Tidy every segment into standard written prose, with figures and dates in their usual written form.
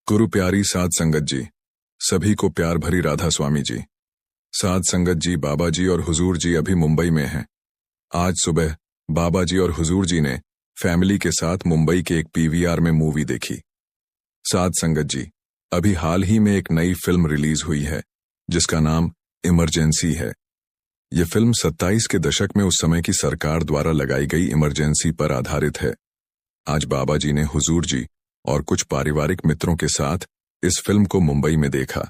गुरु प्यारी साध संगत जी, सभी को प्यार भरी राधा स्वामी जी। साध संगत जी, बाबा जी और हुजूर जी अभी मुंबई में हैं। आज सुबह बाबा जी और हुजूर जी ने फैमिली के साथ मुंबई के एक पीवीआर में मूवी देखी। साध संगत जी, अभी हाल ही में एक नई फिल्म रिलीज हुई है जिसका नाम इमरजेंसी है। ये फिल्म 27 के दशक में उस समय की सरकार द्वारा लगाई गई इमरजेंसी पर आधारित है। आज बाबा जी ने हुजूर जी और कुछ पारिवारिक मित्रों के साथ इस फिल्म को मुंबई में देखा।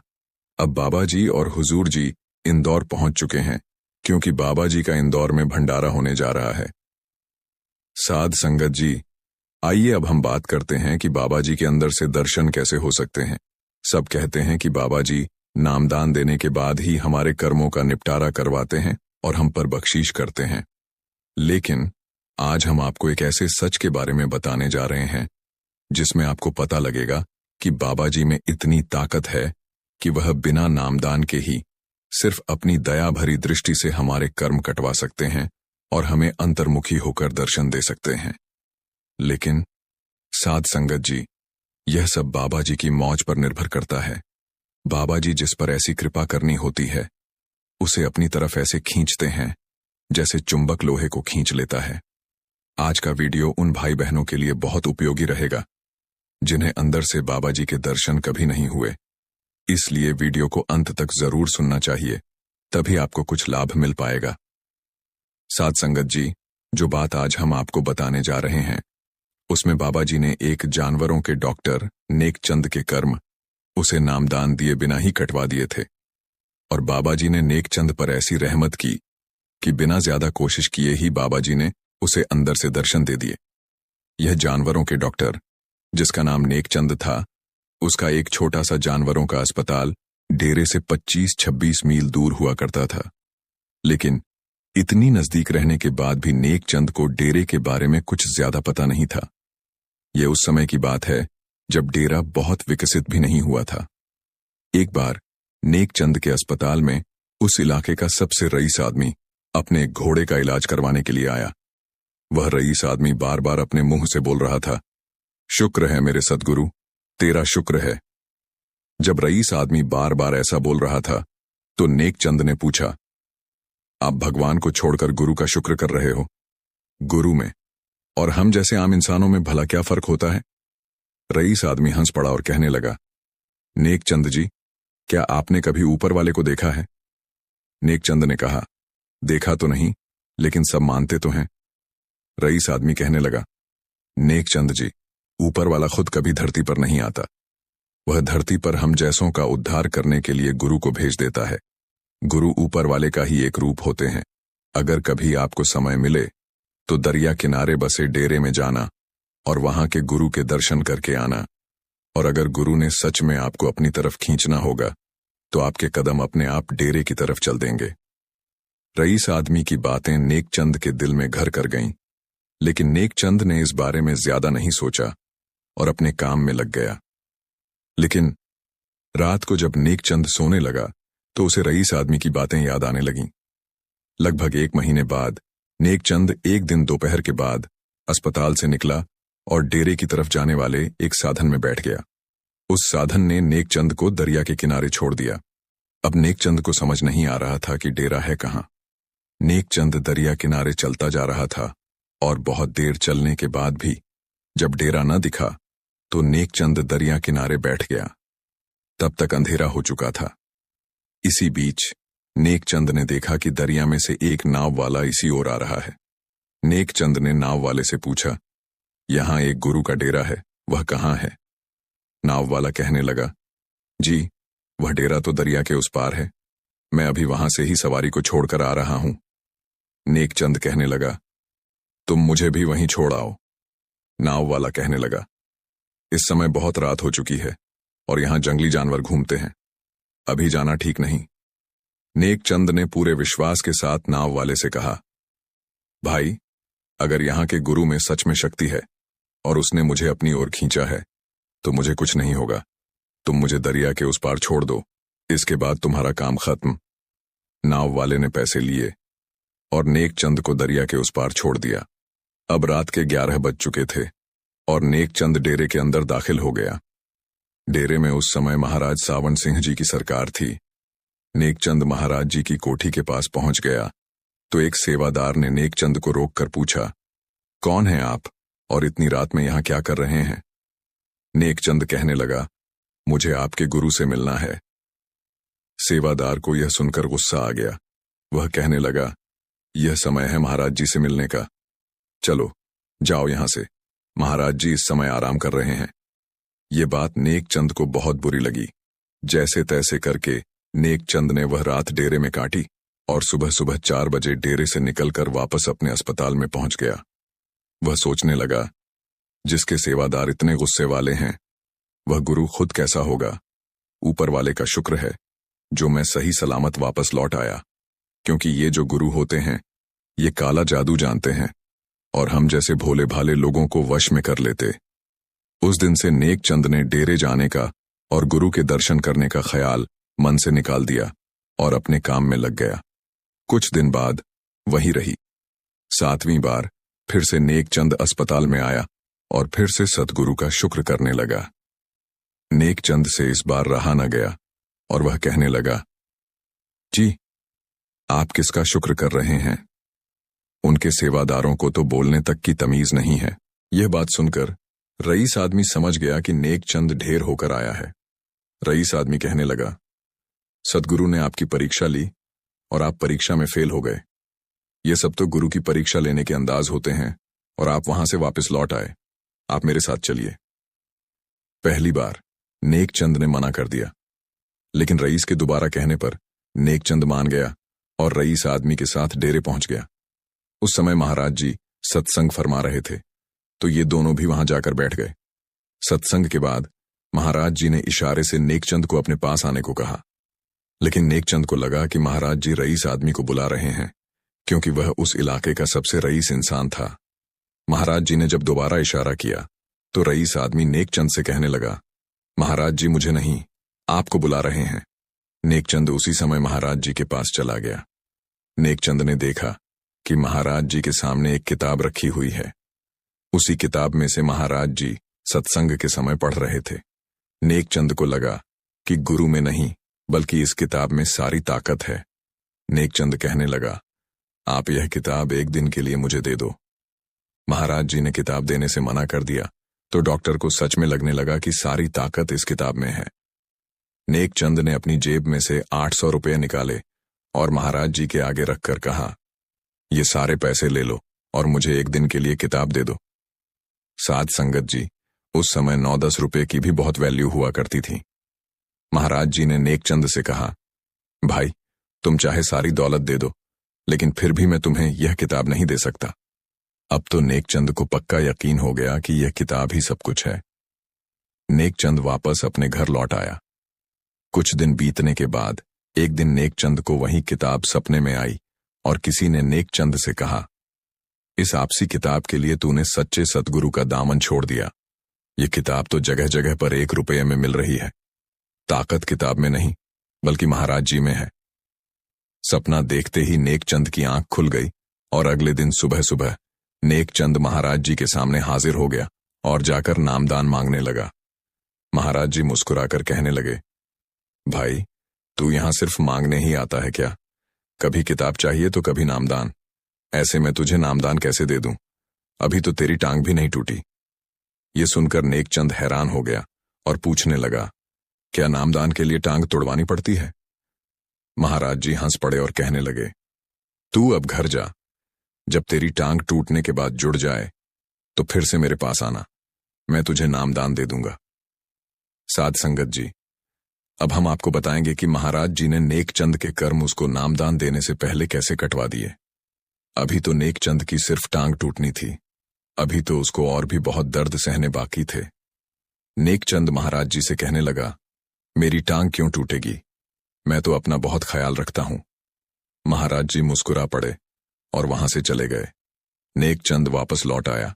अब बाबा जी और हुजूर जी इंदौर पहुंच चुके हैं क्योंकि बाबा जी का इंदौर में भंडारा होने जा रहा है। साध संगत जी, आइए अब हम बात करते हैं कि बाबा जी के अंदर से दर्शन कैसे हो सकते हैं। सब कहते हैं कि बाबा जी नामदान देने के बाद ही हमारे कर्मों का निपटारा करवाते हैं और हम पर बख्शीश करते हैं। लेकिन आज हम आपको एक ऐसे सच के बारे में बताने जा रहे हैं जिसमें आपको पता लगेगा कि बाबा जी में इतनी ताकत है कि वह बिना नामदान के ही सिर्फ अपनी दया भरी दृष्टि से हमारे कर्म कटवा सकते हैं और हमें अंतर्मुखी होकर दर्शन दे सकते हैं। लेकिन साध संगत जी, यह सब बाबा जी की मौज पर निर्भर करता है। बाबा जी जिस पर ऐसी कृपा करनी होती है उसे अपनी तरफ ऐसे खींचते हैं जैसे चुंबक लोहे को खींच लेता है। आज का वीडियो उन भाई बहनों के लिए बहुत उपयोगी रहेगा जिन्हें अंदर से बाबा जी के दर्शन कभी नहीं हुए। इसलिए वीडियो को अंत तक जरूर सुनना चाहिए, तभी आपको कुछ लाभ मिल पाएगा। साध संगत जी, जो बात आज हम आपको बताने जा रहे हैं उसमें बाबा जी ने एक जानवरों के डॉक्टर नेकचंद के कर्म उसे नामदान दिए बिना ही कटवा दिए थे। और बाबा जी ने नेकचंद पर ऐसी रहमत की कि बिना ज्यादा कोशिश किए ही बाबा जी ने उसे अंदर से दर्शन दे दिए। यह जानवरों के डॉक्टर, जिसका नाम नेकचंद था, उसका एक छोटा सा जानवरों का अस्पताल डेरे से 25-26 मील दूर हुआ करता था। लेकिन इतनी नजदीक रहने के बाद भी नेकचंद को डेरे के बारे में कुछ ज्यादा पता नहीं था। यह उस समय की बात है जब डेरा बहुत विकसित भी नहीं हुआ था। एक बार नेकचंद के अस्पताल में उस इलाके का सबसे रईस आदमी अपने घोड़े का इलाज करवाने के लिए आया। वह रईस आदमी बार बार अपने मुंह से बोल रहा था, शुक्र है मेरे सद्गुरु, तेरा शुक्र है। जब रईस आदमी बार बार ऐसा बोल रहा था तो नेकचंद ने पूछा, आप भगवान को छोड़कर गुरु का शुक्र कर रहे हो? गुरु में और हम जैसे आम इंसानों में भला क्या फर्क होता है? रईस आदमी हंस पड़ा और कहने लगा, नेकचंद जी, क्या आपने कभी ऊपर वाले को देखा है? नेकचंद ने कहा, देखा तो नहीं, लेकिन सब मानते तो हैं। रईस आदमी कहने लगा, नेकचंद जी, ऊपर वाला खुद कभी धरती पर नहीं आता। वह धरती पर हम जैसों का उद्धार करने के लिए गुरु को भेज देता है। गुरु ऊपर वाले का ही एक रूप होते हैं। अगर कभी आपको समय मिले तो दरिया किनारे बसे डेरे में जाना और वहां के गुरु के दर्शन करके आना। और अगर गुरु ने सच में आपको अपनी तरफ खींचना होगा तो आपके कदम अपने आप डेरे की तरफ चल देंगे। रईस आदमी की बातें नेकचंद के दिल में घर कर गईं, लेकिन नेकचंद ने इस बारे में ज्यादा नहीं सोचा और अपने काम में लग गया। लेकिन रात को जब नेकचंद सोने लगा तो उसे रईस आदमी की बातें याद आने लगीं। लगभग 1 महीने बाद नेकचंद एक दिन दोपहर के बाद अस्पताल से निकला और डेरे की तरफ जाने वाले एक साधन में बैठ गया। उस साधन ने नेकचंद को दरिया के किनारे छोड़ दिया। अब नेकचंद को समझ नहीं आ रहा था कि डेरा है कहां। नेकचंद दरिया किनारे चलता जा रहा था और बहुत देर चलने के बाद भी जब डेरा न दिखा तो नेकचंद दरिया किनारे बैठ गया। तब तक अंधेरा हो चुका था। इसी बीच नेकचंद ने देखा कि दरिया में से एक नाव वाला इसी ओर आ रहा है। नेकचंद ने नाव वाले से पूछा, यहां एक गुरु का डेरा है, वह कहां है? नाव वाला कहने लगा, जी, वह डेरा तो दरिया के उस पार है। मैं अभी वहां से ही सवारी को छोड़कर आ रहा हूं। नेकचंद कहने लगा, तुम मुझे भी वहीं छोड़ आओ। नाव वाला कहने लगा, इस समय बहुत रात हो चुकी है और यहां जंगली जानवर घूमते हैं, अभी जाना ठीक नहीं। नेकचंद ने पूरे विश्वास के साथ नाव वाले से कहा, भाई, अगर यहां के गुरु में सच में शक्ति है और उसने मुझे अपनी ओर खींचा है तो मुझे कुछ नहीं होगा। तुम मुझे दरिया के उस पार छोड़ दो, इसके बाद तुम्हारा काम खत्म। नाव वाले ने पैसे लिए और नेकचंद को दरिया के उस पार छोड़ दिया। अब रात के 11 बज चुके थे और नेकचंद डेरे के अंदर दाखिल हो गया। डेरे में उस समय महाराज सावन सिंह जी की सरकार थी। नेकचंद महाराज जी की कोठी के पास पहुंच गया तो एक सेवादार ने नेकचंद को रोककर पूछा, कौन हैं आप और इतनी रात में यहां क्या कर रहे हैं? नेकचंद कहने लगा, मुझे आपके गुरु से मिलना है। सेवादार को यह सुनकर गुस्सा आ गया। वह कहने लगा, यह समय है महाराज जी से मिलने का, चलो जाओ यहां से, महाराज जी इस समय आराम कर रहे हैं। ये बात नेकचंद को बहुत बुरी लगी। जैसे तैसे करके नेकचंद ने वह रात डेरे में काटी और सुबह सुबह 4 बजे डेरे से निकलकर वापस अपने अस्पताल में पहुंच गया। वह सोचने लगा, जिसके सेवादार इतने गुस्से वाले हैं वह गुरु खुद कैसा होगा। ऊपर वाले का शुक्र है जो मैं सही सलामत वापस लौट आया, क्योंकि ये जो गुरु होते हैं ये काला जादू जानते हैं और हम जैसे भोले भाले लोगों को वश में कर लेते। उस दिन से नेकचंद ने डेरे जाने का और गुरु के दर्शन करने का ख्याल मन से निकाल दिया और अपने काम में लग गया। कुछ दिन बाद वही रही। 7वीं बार फिर से नेकचंद अस्पताल में आया और फिर से सतगुरु का शुक्र करने लगा। नेकचंद से इस बार रहा न गया और वह कहने लगा, जी आप किसका शुक्र कर रहे हैं? उनके सेवादारों को तो बोलने तक की तमीज नहीं है। यह बात सुनकर रईस आदमी समझ गया कि नेकचंद ढेर होकर आया है। रईस आदमी कहने लगा, सतगुरु ने आपकी परीक्षा ली और आप परीक्षा में फेल हो गए। ये सब तो गुरु की परीक्षा लेने के अंदाज होते हैं और आप वहां से वापस लौट आए। आप मेरे साथ चलिए। पहली बार नेकचंद ने मना कर दिया, लेकिन रईस के दोबारा कहने पर नेकचंद मान गया और रईस आदमी के साथ डेरे पहुंच गया। उस समय महाराज जी सत्संग फरमा रहे थे तो ये दोनों भी वहां जाकर बैठ गए। सत्संग के बाद महाराज जी ने इशारे से नेकचंद को अपने पास आने को कहा, लेकिन नेकचंद को लगा कि महाराज जी रईस आदमी को बुला रहे हैं, क्योंकि वह उस इलाके का सबसे रईस इंसान था। महाराज जी ने जब दोबारा इशारा किया तो रईस आदमी नेकचंद से कहने लगा, महाराज जी मुझे नहीं, आपको बुला रहे हैं। नेकचंद उसी समय महाराज जी के पास चला गया। नेकचंद ने देखा कि महाराज जी के सामने एक किताब रखी हुई है। उसी किताब में से महाराज जी सत्संग के समय पढ़ रहे थे। नेकचंद को लगा कि गुरु में नहीं बल्कि इस किताब में सारी ताकत है। नेकचंद कहने लगा, आप यह किताब एक दिन के लिए मुझे दे दो। महाराज जी ने किताब देने से मना कर दिया तो डॉक्टर को सच में लगने लगा कि सारी ताकत इस किताब में है। नेकचंद ने अपनी जेब में से 800 रुपये निकाले और महाराज जी के आगे रखकर कहा, ये सारे पैसे ले लो और मुझे एक दिन के लिए किताब दे दो। साध संगत जी, उस समय 9-10 रुपये की भी बहुत वैल्यू हुआ करती थी। महाराज जी ने नेकचंद से कहा, भाई तुम चाहे सारी दौलत दे दो, लेकिन फिर भी मैं तुम्हें यह किताब नहीं दे सकता। अब तो नेकचंद को पक्का यकीन हो गया कि यह किताब ही सब कुछ है। नेकचंद वापस अपने घर लौट आया। कुछ दिन बीतने के बाद एक दिन नेकचंद को वही किताब सपने में आई और किसी ने नेकचंद से कहा, इस आपसी किताब के लिए तूने सच्चे सतगुरु का दामन छोड़ दिया। ये किताब तो जगह जगह पर 1 रुपये में मिल रही है। ताकत किताब में नहीं बल्कि महाराज जी में है। सपना देखते ही नेकचंद की आंख खुल गई और अगले दिन सुबह सुबह नेकचंद महाराज जी के सामने हाजिर हो गया और जाकर नामदान मांगने लगा। महाराज जी मुस्कुराकर कहने लगे, भाई तू यहां सिर्फ मांगने ही आता है क्या? कभी किताब चाहिए तो कभी नामदान। ऐसे में तुझे नामदान कैसे दे दूं? अभी तो तेरी टांग भी नहीं टूटी। ये सुनकर नेकचंद हैरान हो गया और पूछने लगा, क्या नामदान के लिए टांग तोड़वानी पड़ती है? महाराज जी हंस पड़े और कहने लगे, तू अब घर जा। जब तेरी टांग टूटने के बाद जुड़ जाए तो फिर से मेरे पास आना, मैं तुझे नामदान दे दूंगा। साध संगत जी, अब हम आपको बताएंगे कि महाराज जी ने नेकचंद के कर्म उसको नामदान देने से पहले कैसे कटवा दिए। अभी तो नेकचंद की सिर्फ टांग टूटनी थी, अभी तो उसको और भी बहुत दर्द सहने बाकी थे। नेकचंद महाराज जी से कहने लगा, मेरी टांग क्यों टूटेगी? मैं तो अपना बहुत ख्याल रखता हूं। महाराज जी मुस्कुरा पड़े और वहां से चले गए। नेकचंद वापस लौट आया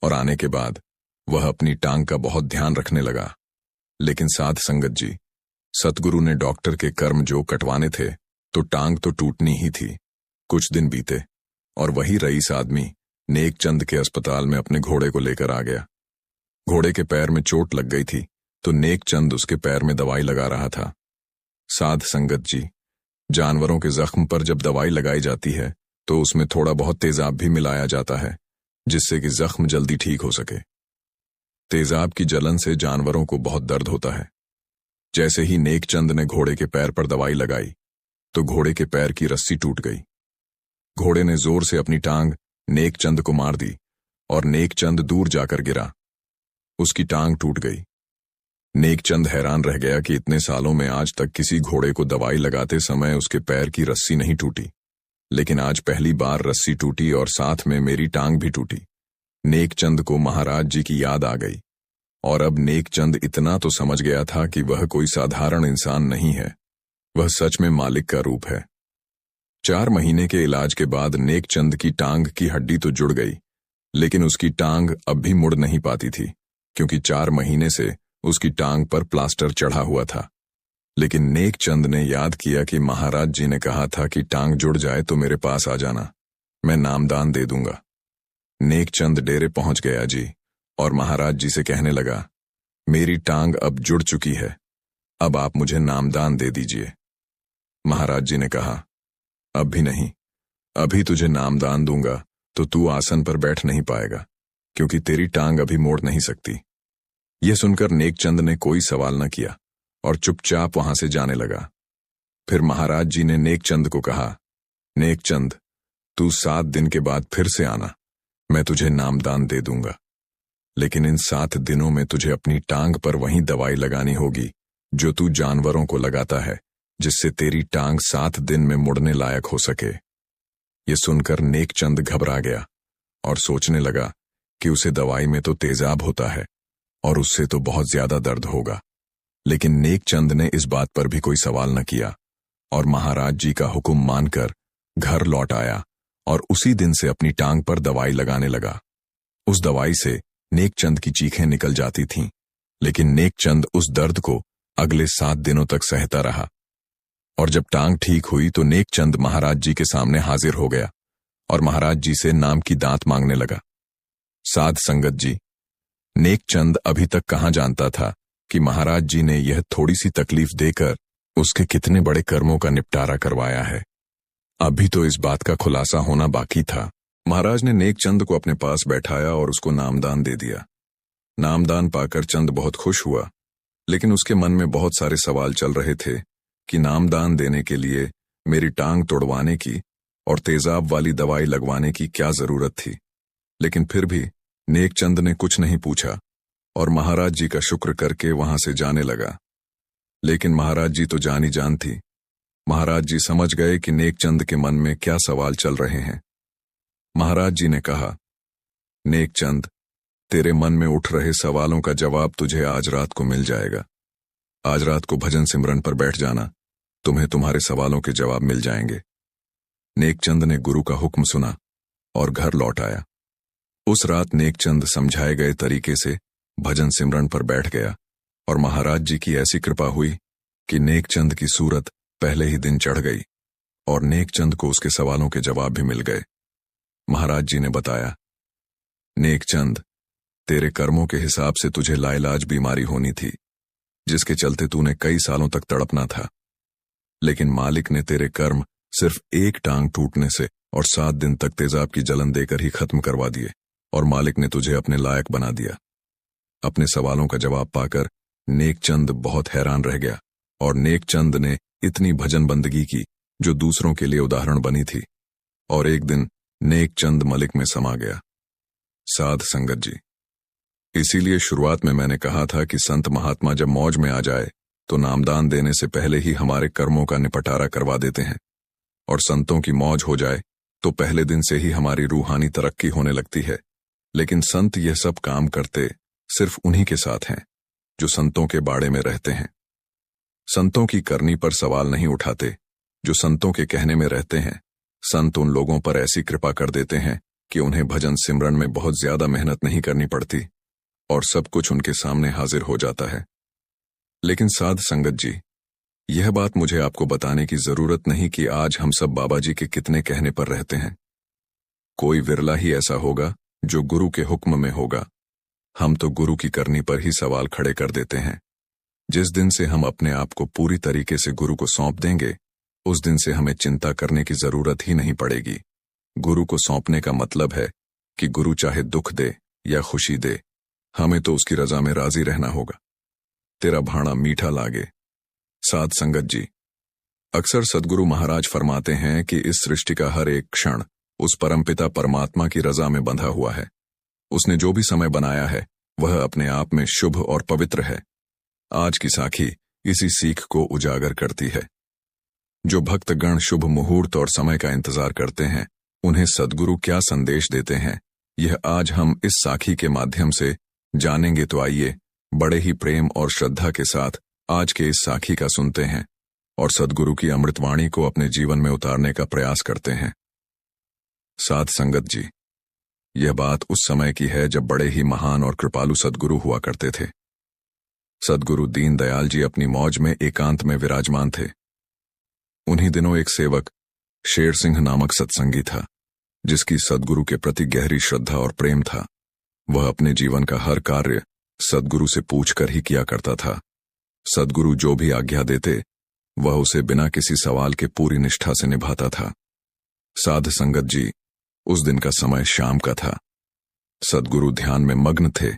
और आने के बाद वह अपनी टांग का बहुत ध्यान रखने लगा। लेकिन साध संगत जी, सतगुरु ने डॉक्टर के कर्म जो कटवाने थे तो टांग तो टूटनी ही थी। कुछ दिन बीते और वही रईस आदमी नेकचंद के अस्पताल में अपने घोड़े को लेकर आ गया। घोड़े के पैर में चोट लग गई थी तो नेक चंद उसके पैर में दवाई लगा रहा था। साध संगत जी, जानवरों के जख्म पर जब दवाई लगाई जाती है तो उसमें थोड़ा बहुत तेजाब भी मिलाया जाता है, जिससे कि जख्म जल्दी ठीक हो सके। तेजाब की जलन से जानवरों को बहुत दर्द होता है। जैसे ही नेक चंद ने घोड़े के पैर पर दवाई लगाई तो घोड़े के पैर की रस्सी टूट गई। घोड़े ने जोर से अपनी टांग नेक चंद को मार दी और नेक चंद दूर जाकर गिरा। उसकी टांग टूट गई। नेक चंद हैरान रह गया कि इतने सालों में आज तक किसी घोड़े को दवाई लगाते समय उसके पैर की रस्सी नहीं टूटी, लेकिन आज पहली बार रस्सी टूटी और साथ में मेरी टांग भी टूटी। नेक चंद को महाराज जी की याद आ गई और अब नेक चंद इतना तो समझ गया था कि वह कोई साधारण इंसान नहीं है, वह सच में मालिक का रूप है। 4 महीने के इलाज के बाद नेक चंद की टांग की हड्डी तो जुड़ गई, लेकिन उसकी टांग अब भी मुड़ नहीं पाती थी, क्योंकि 4 महीने से उसकी टांग पर प्लास्टर चढ़ा हुआ था। लेकिन नेक चंद ने याद किया कि महाराज जी ने कहा था कि टांग जुड़ जाए तो मेरे पास आ जाना, मैं नामदान दे दूंगा। नेक चंद डेरे पहुंच गया जी और महाराज जी से कहने लगा, मेरी टांग अब जुड़ चुकी है, अब आप मुझे नामदान दे दीजिए। महाराज जी ने कहा, अब भी नहीं, अभी तुझे नामदान दूंगा तो तू आसन पर बैठ नहीं पाएगा, क्योंकि तेरी टांग अभी मोड़ नहीं सकती। यह सुनकर नेक चंद ने कोई सवाल न किया और चुपचाप वहां से जाने लगा। फिर महाराज जी ने नेक चंद को कहा, नेक चंद, तू 7 दिन के बाद फिर से आना, मैं तुझे नामदान दे दूंगा, लेकिन इन 7 दिनों में तुझे अपनी टांग पर वही दवाई लगानी होगी जो तू जानवरों को लगाता है, जिससे तेरी टांग 7 दिन में मुड़ने लायक हो सके। ये सुनकर नेक चंद घबरा गया और सोचने लगा कि उसे दवाई में तो तेजाब होता है और उससे तो बहुत ज्यादा दर्द होगा। लेकिन नेक चंद ने इस बात पर भी कोई सवाल न किया और महाराज जी का हुक्म मानकर घर लौट आया और उसी दिन से अपनी टांग पर दवाई लगाने लगा। उस दवाई से नेक चंद की चीखें निकल जाती थीं, लेकिन नेक चंद उस दर्द को अगले 7 दिनों तक सहता रहा। और जब टांग ठीक हुई तो नेक चंद महाराज जी के सामने हाजिर हो गया और महाराज जी से नाम की दात मांगने लगा। साध संगत जी, नेक चंद अभी तक कहाँ जानता था कि महाराज जी ने यह थोड़ी सी तकलीफ देकर उसके कितने बड़े कर्मों का निपटारा करवाया है। अभी तो इस बात का खुलासा होना बाकी था। महाराज ने नेक चंद को अपने पास बैठाया और उसको नामदान दे दिया। नामदान पाकर चंद बहुत खुश हुआ, लेकिन उसके मन में बहुत सारे सवाल चल रहे थे कि नामदान देने के लिए मेरी टांग तोड़वाने की और तेजाब वाली दवाई लगवाने की क्या जरूरत थी। लेकिन फिर भी नेक चंद ने कुछ नहीं पूछा और महाराज जी का शुक्र करके वहां से जाने लगा। लेकिन महाराज जी तो जानी जान थी। महाराज जी समझ गए कि नेक चंद के मन में क्या सवाल चल रहे हैं। महाराज जी ने कहा, नेक चंद, तेरे मन में उठ रहे सवालों का जवाब तुझे आज रात को मिल जाएगा। आज रात को भजन सिमरन पर बैठ जाना, तुम्हें तुम्हारे सवालों के जवाब मिल जाएंगे। नेक चंद ने गुरु का हुक्म सुना और घर लौट आया। उस रात नेक चंद समझाए गए तरीके से भजन सिमरन पर बैठ गया और महाराज जी की ऐसी कृपा हुई कि नेक चंद की सूरत पहले ही दिन चढ़ गई और नेक चंद को उसके सवालों के जवाब भी मिल गए। महाराज जी ने बताया, नेक चंद, तेरे कर्मों के हिसाब से तुझे लाइलाज बीमारी होनी थी, जिसके चलते तूने कई सालों तक तड़पना था। लेकिन मालिक ने तेरे कर्म सिर्फ एक टांग टूटने से और 7 दिन तक तेजाब की जलन देकर ही खत्म करवा दिए और मालिक ने तुझे अपने लायक बना दिया। अपने सवालों का जवाब पाकर नेक चंद बहुत हैरान रह गया और नेक चंद ने इतनी भजन बंदगी की जो दूसरों के लिए उदाहरण बनी थी। और एक दिन नेक चंद मलिक में समा गया। साध संगत जी, इसीलिए शुरुआत में मैंने कहा था कि संत महात्मा जब मौज में आ जाए तो नामदान देने से पहले ही हमारे कर्मों का निपटारा करवा देते हैं, और संतों की मौज हो जाए तो पहले दिन से ही हमारी रूहानी तरक्की होने लगती है। लेकिन संत यह सब काम करते सिर्फ उन्हीं के साथ हैं जो संतों के बाड़े में रहते हैं। संतों की करनी पर सवाल नहीं उठाते। जो संतों के कहने में रहते हैं, संत उन लोगों पर ऐसी कृपा कर देते हैं कि उन्हें भजन सिमरन में बहुत ज्यादा मेहनत नहीं करनी पड़ती और सब कुछ उनके सामने हाजिर हो जाता है। लेकिन साध संगत जी, यह बात मुझे आपको बताने की जरूरत नहीं कि आज हम सब बाबा जी के कितने कहने पर रहते हैं। कोई विरला ही ऐसा होगा जो गुरु के हुक्म में होगा। हम तो गुरु की करनी पर ही सवाल खड़े कर देते हैं। जिस दिन से हम अपने आप को पूरी तरीके से गुरु को सौंप देंगे, उस दिन से हमें चिंता करने की जरूरत ही नहीं पड़ेगी। गुरु को सौंपने का मतलब है कि गुरु चाहे दुख दे या खुशी दे, हमें तो उसकी रजा में राजी रहना होगा। तेरा भाणा मीठा लागे। साध संगत जी, अक्सर सद्गुरु महाराज फरमाते हैं कि इस सृष्टि का हर एक क्षण उस परमपिता परमात्मा की रजा में बंधा हुआ है। उसने जो भी समय बनाया है वह अपने आप में शुभ और पवित्र है। आज की साखी इसी सीख को उजागर करती है। जो भक्तगण शुभ मुहूर्त और समय का इंतजार करते हैं, उन्हें सद्गुरु क्या संदेश देते हैं, यह आज हम इस साखी के माध्यम से जानेंगे। तो आइए बड़े ही प्रेम और श्रद्धा के साथ आज के इस साखी का सुनते हैं और सद्गुरु की अमृतवाणी को अपने जीवन में उतारने का प्रयास करते हैं। साध संगत जी, यह बात उस समय की है जब बड़े ही महान और कृपालु सद्गुरु हुआ करते थे। सद्गुरु दीनदयाल जी अपनी मौज में एकांत में विराजमान थे। उन्हीं दिनों एक सेवक शेर सिंह नामक सत्संगी था, जिसकी सद्गुरु के प्रति गहरी श्रद्धा और प्रेम था। वह अपने जीवन का हर कार्य सद्गुरु से पूछकर ही किया करता था। सद्गुरु जो भी आज्ञा देते, वह उसे बिना किसी सवाल के पूरी निष्ठा से निभाता था। साध संगत जी, उस दिन का समय शाम का था। सद्गुरु ध्यान में मग्न थे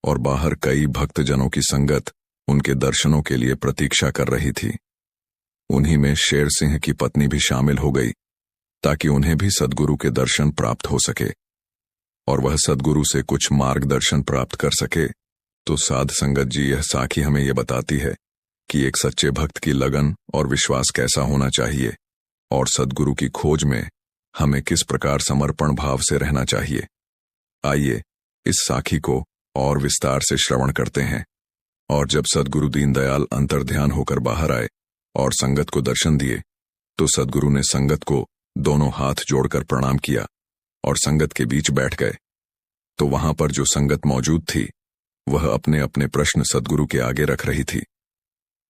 और बाहर कई भक्तजनों की संगत उनके दर्शनों के लिए प्रतीक्षा कर रही थी। उन्हीं में शेर सिंह की पत्नी भी शामिल हो गई, ताकि उन्हें भी सद्गुरु के दर्शन प्राप्त हो सके और वह सद्गुरु से कुछ मार्गदर्शन प्राप्त कर सके। तो साध संगत जी, यह साखी हमें यह बताती है कि एक सच्चे भक्त की लगन और विश्वास कैसा होना चाहिए और सद्गुरु की खोज में हमें किस प्रकार समर्पण भाव से रहना चाहिए। आइए इस साखी को और विस्तार से श्रवण करते हैं। और जब सद्गुरु दीनदयाल अंतर्ध्यान होकर बाहर आए और संगत को दर्शन दिए, तो सद्गुरु ने संगत को दोनों हाथ जोड़कर प्रणाम किया और संगत के बीच बैठ गए। तो वहां पर जो संगत मौजूद थी, वह अपने अपने प्रश्न सद्गुरु के आगे रख रही थी।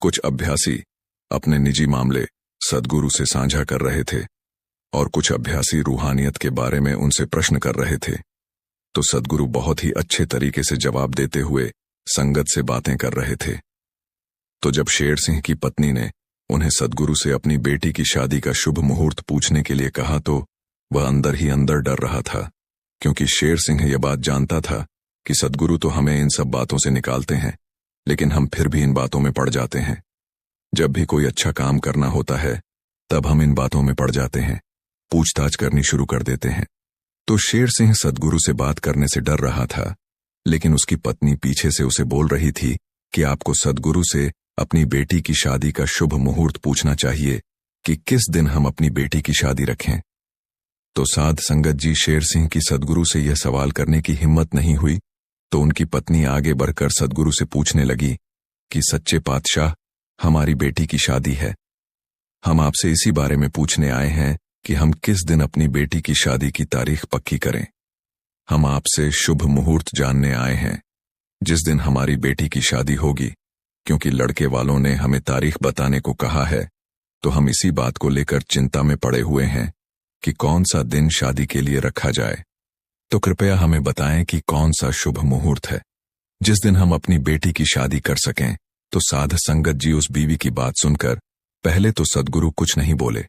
कुछ अभ्यासी अपने निजी मामले सद्गुरु से साझा कर रहे थे और कुछ अभ्यासी रूहानियत के बारे में उनसे प्रश्न कर रहे थे। तो सद्गुरु बहुत ही अच्छे तरीके से जवाब देते हुए संगत से बातें कर रहे थे। तो जब शेर सिंह की पत्नी ने उन्हें सद्गुरु से अपनी बेटी की शादी का शुभ मुहूर्त पूछने के लिए कहा, तो वह अंदर ही अंदर डर रहा था, क्योंकि शेर सिंह यह बात जानता था कि सद्गुरु तो हमें इन सब बातों से निकालते हैं, लेकिन हम फिर भी इन बातों में पड़ जाते हैं। जब भी कोई अच्छा काम करना होता है, तब हम इन बातों में पड़ जाते हैं, पूछताछ करनी शुरू कर देते हैं। तो शेर सिंह सद्गुरु से बात करने से डर रहा था, लेकिन उसकी पत्नी पीछे से उसे बोल रही थी कि आपको सद्गुरु से अपनी बेटी की शादी का शुभ मुहूर्त पूछना चाहिए कि किस दिन हम अपनी बेटी की शादी रखें। तो साध संगत जी, शेर सिंह की सद्गुरु से यह सवाल करने की हिम्मत नहीं हुई, तो उनकी पत्नी आगे बढ़कर सद्गुरु से पूछने लगी कि सच्चे पातशाह, हमारी बेटी की शादी है। हम आपसे इसी बारे में पूछने आए हैं कि हम किस दिन अपनी बेटी की शादी की तारीख पक्की करें। हम आपसे शुभ मुहूर्त जानने आए हैं, जिस दिन हमारी बेटी की शादी होगी, क्योंकि लड़के वालों ने हमें तारीख बताने को कहा है। तो हम इसी बात को लेकर चिंता में पड़े हुए हैं कि कौन सा दिन शादी के लिए रखा जाए। तो कृपया हमें बताएं कि कौन सा शुभ मुहूर्त है, जिस दिन हम अपनी बेटी की शादी कर सकें। तो साध संगत जी, उस बीवी की बात सुनकर पहले तो सद्गुरु कुछ नहीं बोले,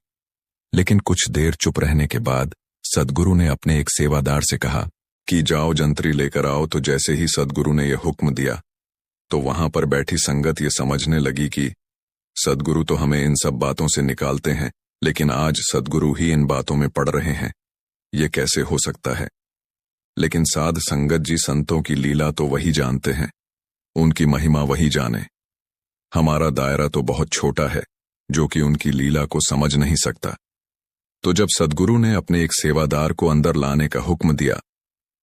लेकिन कुछ देर चुप रहने के बाद सद्गुरु ने अपने एक सेवादार से कहा कि जाओ जंतरी लेकर आओ। तो जैसे ही सद्गुरु ने यह हुक्म दिया, तो वहां पर बैठी संगत ये समझने लगी कि सद्गुरु तो हमें इन सब बातों से निकालते हैं, लेकिन आज सद्गुरु ही इन बातों में पड़ रहे हैं। ये कैसे हो सकता है? लेकिन साध संगत जी, संतों की लीला तो वही जानते हैं, उनकी महिमा वही जाने। हमारा दायरा तो बहुत छोटा है, जो कि उनकी लीला को समझ नहीं सकता। तो जब सद्गुरु ने अपने एक सेवादार को अंदर लाने का हुक्म दिया,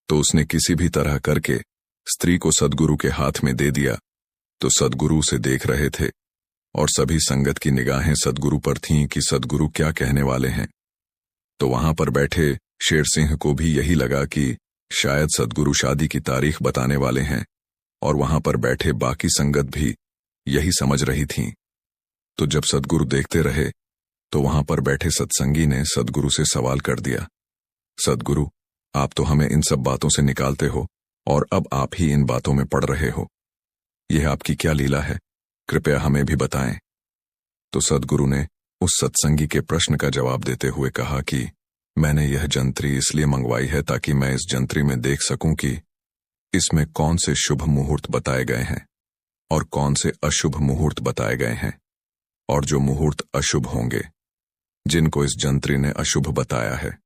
तो उसने किसी भी तरह करके स्त्री को सद्गुरु के हाथ में दे दिया। तो सद्गुरु उसे देख रहे थे और सभी संगत की निगाहें सद्गुरु पर थीं कि सद्गुरु क्या कहने वाले हैं। तो वहां पर बैठे शेर सिंह को भी यही लगा कि शायद सद्गुरु शादी की तारीख बताने वाले हैं, और वहां पर बैठे बाकी संगत भी यही समझ रही थीं। तो जब सद्गुरु देखते रहे, तो वहां पर बैठे सत्संगी ने सद्गुरु से सवाल कर दिया, सद्गुरु, आप तो हमें इन सब बातों से निकालते हो और अब आप ही इन बातों में पड़ रहे हो। यह आपकी क्या लीला है? कृपया हमें भी बताएं। तो सद्गुरु ने उस सत्संगी के प्रश्न का जवाब देते हुए कहा कि मैंने यह जंतरी इसलिए मंगवाई है ताकि मैं इस जंतरी में देख सकूं कि इसमें कौन से शुभ मुहूर्त बताए गए हैं और कौन से अशुभ मुहूर्त बताए गए हैं, और जो मुहूर्त अशुभ होंगे, जिनको इस जंतरी ने अशुभ बताया है,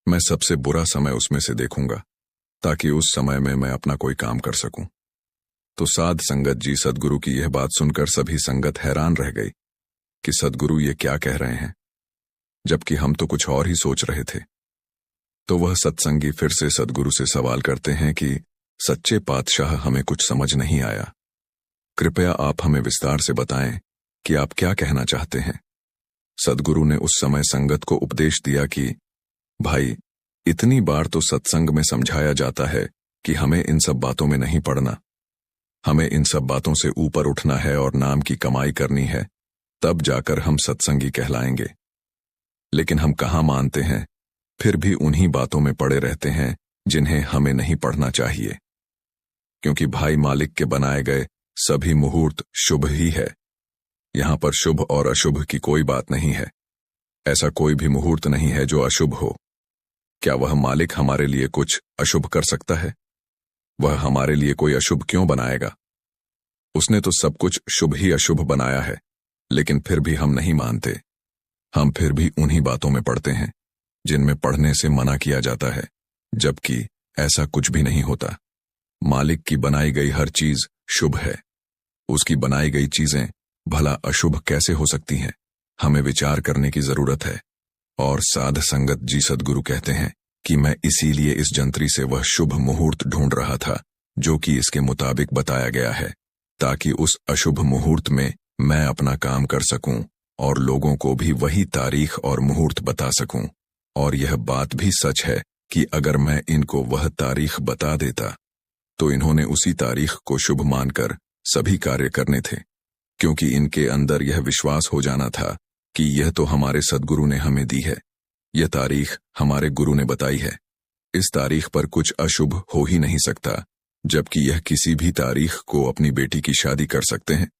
मैं सबसे बुरा समय उसमें से देखूंगा ताकि उस समय में मैं अपना कोई काम कर सकूं। तो साध संगत जी, सद्गुरु की यह बात सुनकर सभी संगत हैरान रह गई कि सद्गुरु ये क्या कह रहे हैं, जबकि हम तो कुछ और ही सोच रहे थे। तो वह सत्संगी फिर से सद्गुरु से सवाल करते हैं कि सच्चे पातशाह, हमें कुछ समझ नहीं आया, कृपया आप हमें विस्तार से बताएं कि आप क्या कहना चाहते हैं। सद्गुरु ने उस समय संगत को उपदेश दिया कि भाई, इतनी बार तो सत्संग में समझाया जाता है कि हमें इन सब बातों में नहीं पड़ना, हमें इन सब बातों से ऊपर उठना है और नाम की कमाई करनी है, तब जाकर हम सत्संगी कहलाएंगे। लेकिन हम कहाँ मानते हैं, फिर भी उन्हीं बातों में पड़े रहते हैं जिन्हें हमें नहीं पढ़ना चाहिए। क्योंकि भाई, मालिक के बनाए गए सभी मुहूर्त शुभ ही है। यहां पर शुभ और अशुभ की कोई बात नहीं है। ऐसा कोई भी मुहूर्त नहीं है जो अशुभ हो। क्या वह मालिक हमारे लिए कुछ अशुभ कर सकता है? वह हमारे लिए कोई अशुभ क्यों बनाएगा? उसने तो सब कुछ शुभ ही अशुभ बनाया है, लेकिन फिर भी हम नहीं मानते। हम फिर भी उन्हीं बातों में पढ़ते हैं जिनमें पढ़ने से मना किया जाता है, जबकि ऐसा कुछ भी नहीं होता। मालिक की बनाई गई हर चीज शुभ है। उसकी बनाई गई चीजें भला अशुभ कैसे हो सकती हैं? हमें विचार करने की जरूरत है। और साध संगत जी, सद्गुरु कहते हैं कि मैं इसीलिए इस जंतरी से वह शुभ मुहूर्त ढूंढ रहा था जो कि इसके मुताबिक बताया गया है, ताकि उस अशुभ मुहूर्त में मैं अपना काम कर सकूं और लोगों को भी वही तारीख और मुहूर्त बता सकूं। और यह बात भी सच है कि अगर मैं इनको वह तारीख बता देता तो इन्होंने उसी तारीख को शुभ मानकर सभी कार्य करने थे, क्योंकि इनके अंदर यह विश्वास हो जाना था कि यह तो हमारे सद्गुरु ने हमें दी है, यह तारीख हमारे गुरु ने बताई है, इस तारीख पर कुछ अशुभ हो ही नहीं सकता। जबकि यह किसी भी तारीख को अपनी बेटी की शादी कर सकते हैं,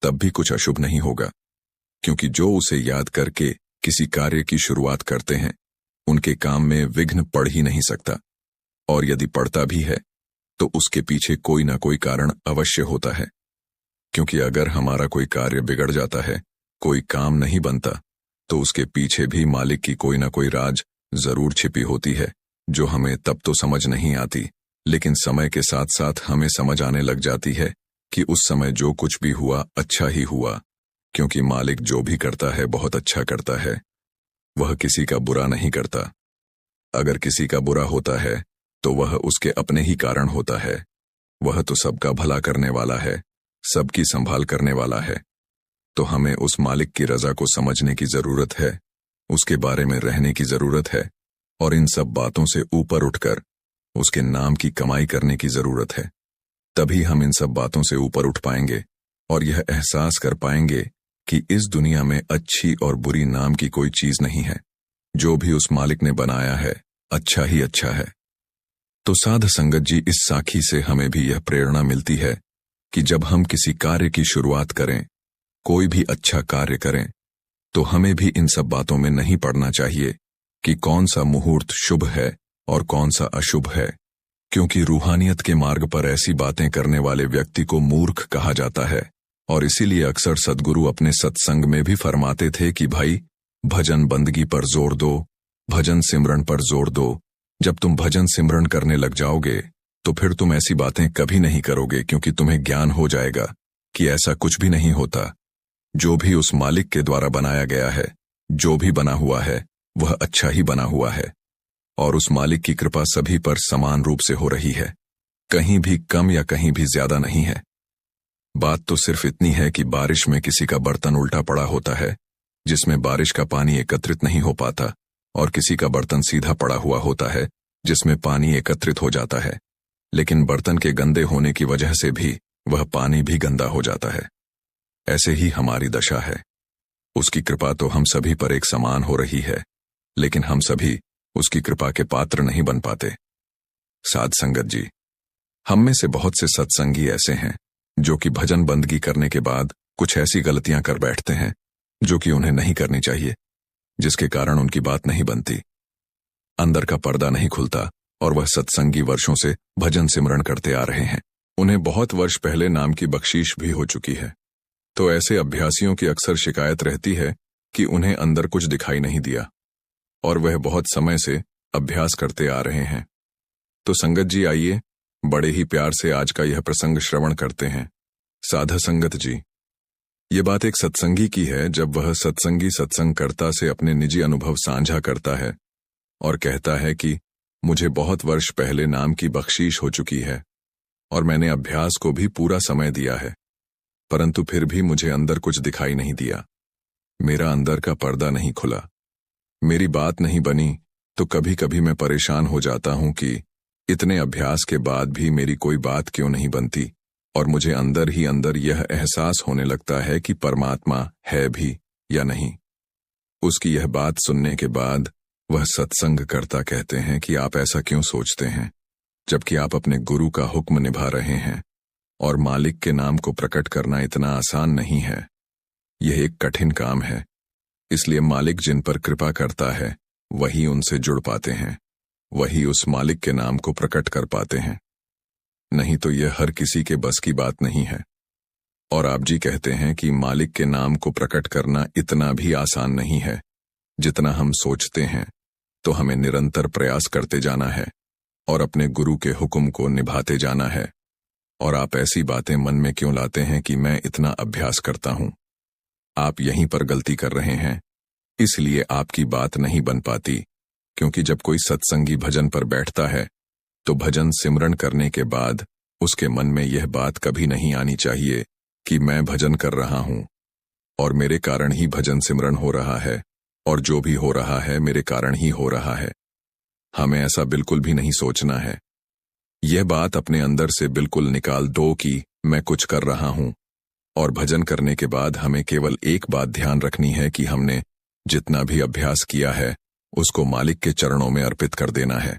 तब भी कुछ अशुभ नहीं होगा, क्योंकि जो उसे याद करके किसी कार्य की शुरुआत करते हैं उनके काम में विघ्न पड़ ही नहीं सकता। और यदि पड़ता भी है तो उसके पीछे कोई ना कोई कारण अवश्य होता है, क्योंकि अगर हमारा कोई कार्य बिगड़ जाता है, कोई काम नहीं बनता, तो उसके पीछे भी मालिक की कोई ना कोई राज जरूर छिपी होती है, जो हमें तब तो समझ नहीं आती, लेकिन समय के साथ साथ हमें समझ आने लग जाती है कि उस समय जो कुछ भी हुआ अच्छा ही हुआ, क्योंकि मालिक जो भी करता है बहुत अच्छा करता है, वह किसी का बुरा नहीं करता। अगर किसी का बुरा होता है तो वह उसके अपने ही कारण होता है। वह तो सबका भला करने वाला है, सबकी संभाल करने वाला है। तो हमें उस मालिक की रजा को समझने की जरूरत है, उसके बारे में रहने की जरूरत है, और इन सब बातों से ऊपर उठकर उसके नाम की कमाई करने की जरूरत है। तभी हम इन सब बातों से ऊपर उठ पाएंगे और यह एहसास कर पाएंगे कि इस दुनिया में अच्छी और बुरी नाम की कोई चीज नहीं है। जो भी उस मालिक ने बनाया है अच्छा ही अच्छा है। तो साध संगत जी, इस साखी से हमें भी यह प्रेरणा मिलती है कि जब हम किसी कार्य की शुरुआत करें, कोई भी अच्छा कार्य करें, तो हमें भी इन सब बातों में नहीं पड़ना चाहिए कि कौन सा मुहूर्त शुभ है और कौन सा अशुभ है, क्योंकि रूहानियत के मार्ग पर ऐसी बातें करने वाले व्यक्ति को मूर्ख कहा जाता है। और इसीलिए अक्सर सद्गुरु अपने सत्संग में भी फरमाते थे कि भाई, भजन बंदगी पर जोर दो, भजन सिमरन पर जोर दो। जब तुम भजन सिमरन करने लग जाओगे तो फिर तुम ऐसी बातें कभी नहीं करोगे, क्योंकि तुम्हें ज्ञान हो जाएगा कि ऐसा कुछ भी नहीं होता। जो भी उस मालिक के द्वारा बनाया गया है, जो भी बना हुआ है, वह अच्छा ही बना हुआ है, और उस मालिक की कृपा सभी पर समान रूप से हो रही है, कहीं भी कम या कहीं भी ज्यादा नहीं है। बात तो सिर्फ इतनी है कि बारिश में किसी का बर्तन उल्टा पड़ा होता है, जिसमें बारिश का पानी एकत्रित नहीं हो पाता, और किसी का बर्तन सीधा पड़ा हुआ होता है जिसमें पानी एकत्रित हो जाता है, लेकिन बर्तन के गंदे होने की वजह से भी वह पानी भी गंदा हो जाता है। ऐसे ही हमारी दशा है। उसकी कृपा तो हम सभी पर एक समान हो रही है, लेकिन हम सभी उसकी कृपा के पात्र नहीं बन पाते। साध संगत जी, हम में से बहुत से सत्संगी ऐसे हैं जो कि भजन बंदगी करने के बाद कुछ ऐसी गलतियां कर बैठते हैं जो कि उन्हें नहीं करनी चाहिए, जिसके कारण उनकी बात नहीं बनती, अंदर का पर्दा नहीं खुलता और वह सत्संगी वर्षों से भजन सिमरन करते आ रहे हैं। उन्हें बहुत वर्ष पहले नाम की बख्शीश भी हो चुकी है। तो ऐसे अभ्यासियों की अक्सर शिकायत रहती है कि उन्हें अंदर कुछ दिखाई नहीं दिया और वह बहुत समय से अभ्यास करते आ रहे हैं। तो संगत जी, आइए बड़े ही प्यार से आज का यह प्रसंग श्रवण करते हैं। साधा संगत जी, ये बात एक सत्संगी की है जब वह सत्संगी सत्संगकर्ता से अपने निजी अनुभव साझा करता है और कहता है कि मुझे बहुत वर्ष पहले नाम की बख्शीश हो चुकी है और मैंने अभ्यास को भी पूरा समय दिया है, परंतु फिर भी मुझे अंदर कुछ दिखाई नहीं दिया। मेरा अंदर का पर्दा नहीं खुला, मेरी बात नहीं बनी। तो कभी कभी मैं परेशान हो जाता हूं कि इतने अभ्यास के बाद भी मेरी कोई बात क्यों नहीं बनती, और मुझे अंदर ही अंदर यह एहसास होने लगता है कि परमात्मा है भी या नहीं। उसकी यह बात सुनने के बाद वह सत्संगकर्ता कहते हैं कि आप ऐसा क्यों सोचते हैं, जबकि आप अपने गुरु का हुक्म निभा रहे हैं और मालिक के नाम को प्रकट करना इतना आसान नहीं है। यह एक कठिन काम है, इसलिए मालिक जिन पर कृपा करता है वही उनसे जुड़ पाते हैं, वही उस मालिक के नाम को प्रकट कर पाते हैं। नहीं तो यह हर किसी के बस की बात नहीं है। और आप जी कहते हैं कि मालिक के नाम को प्रकट करना इतना भी आसान नहीं है जितना हम सोचते हैं। तो हमें निरंतर प्रयास करते जाना है और अपने गुरु के हुक्म को निभाते जाना है। और आप ऐसी बातें मन में क्यों लाते हैं कि मैं इतना अभ्यास करता हूं? आप यहीं पर गलती कर रहे हैं, इसलिए आपकी बात नहीं बन पाती। क्योंकि जब कोई सत्संगी भजन पर बैठता है तो भजन सिमरन करने के बाद उसके मन में यह बात कभी नहीं आनी चाहिए कि मैं भजन कर रहा हूं और मेरे कारण ही भजन सिमरन हो रहा है और जो भी हो रहा है मेरे कारण ही हो रहा है। हमें ऐसा बिल्कुल भी नहीं सोचना है। यह बात अपने अंदर से बिल्कुल निकाल दो कि मैं कुछ कर रहा हूं, और भजन करने के बाद हमें केवल एक बात ध्यान रखनी है कि हमने जितना भी अभ्यास किया है उसको मालिक के चरणों में अर्पित कर देना है।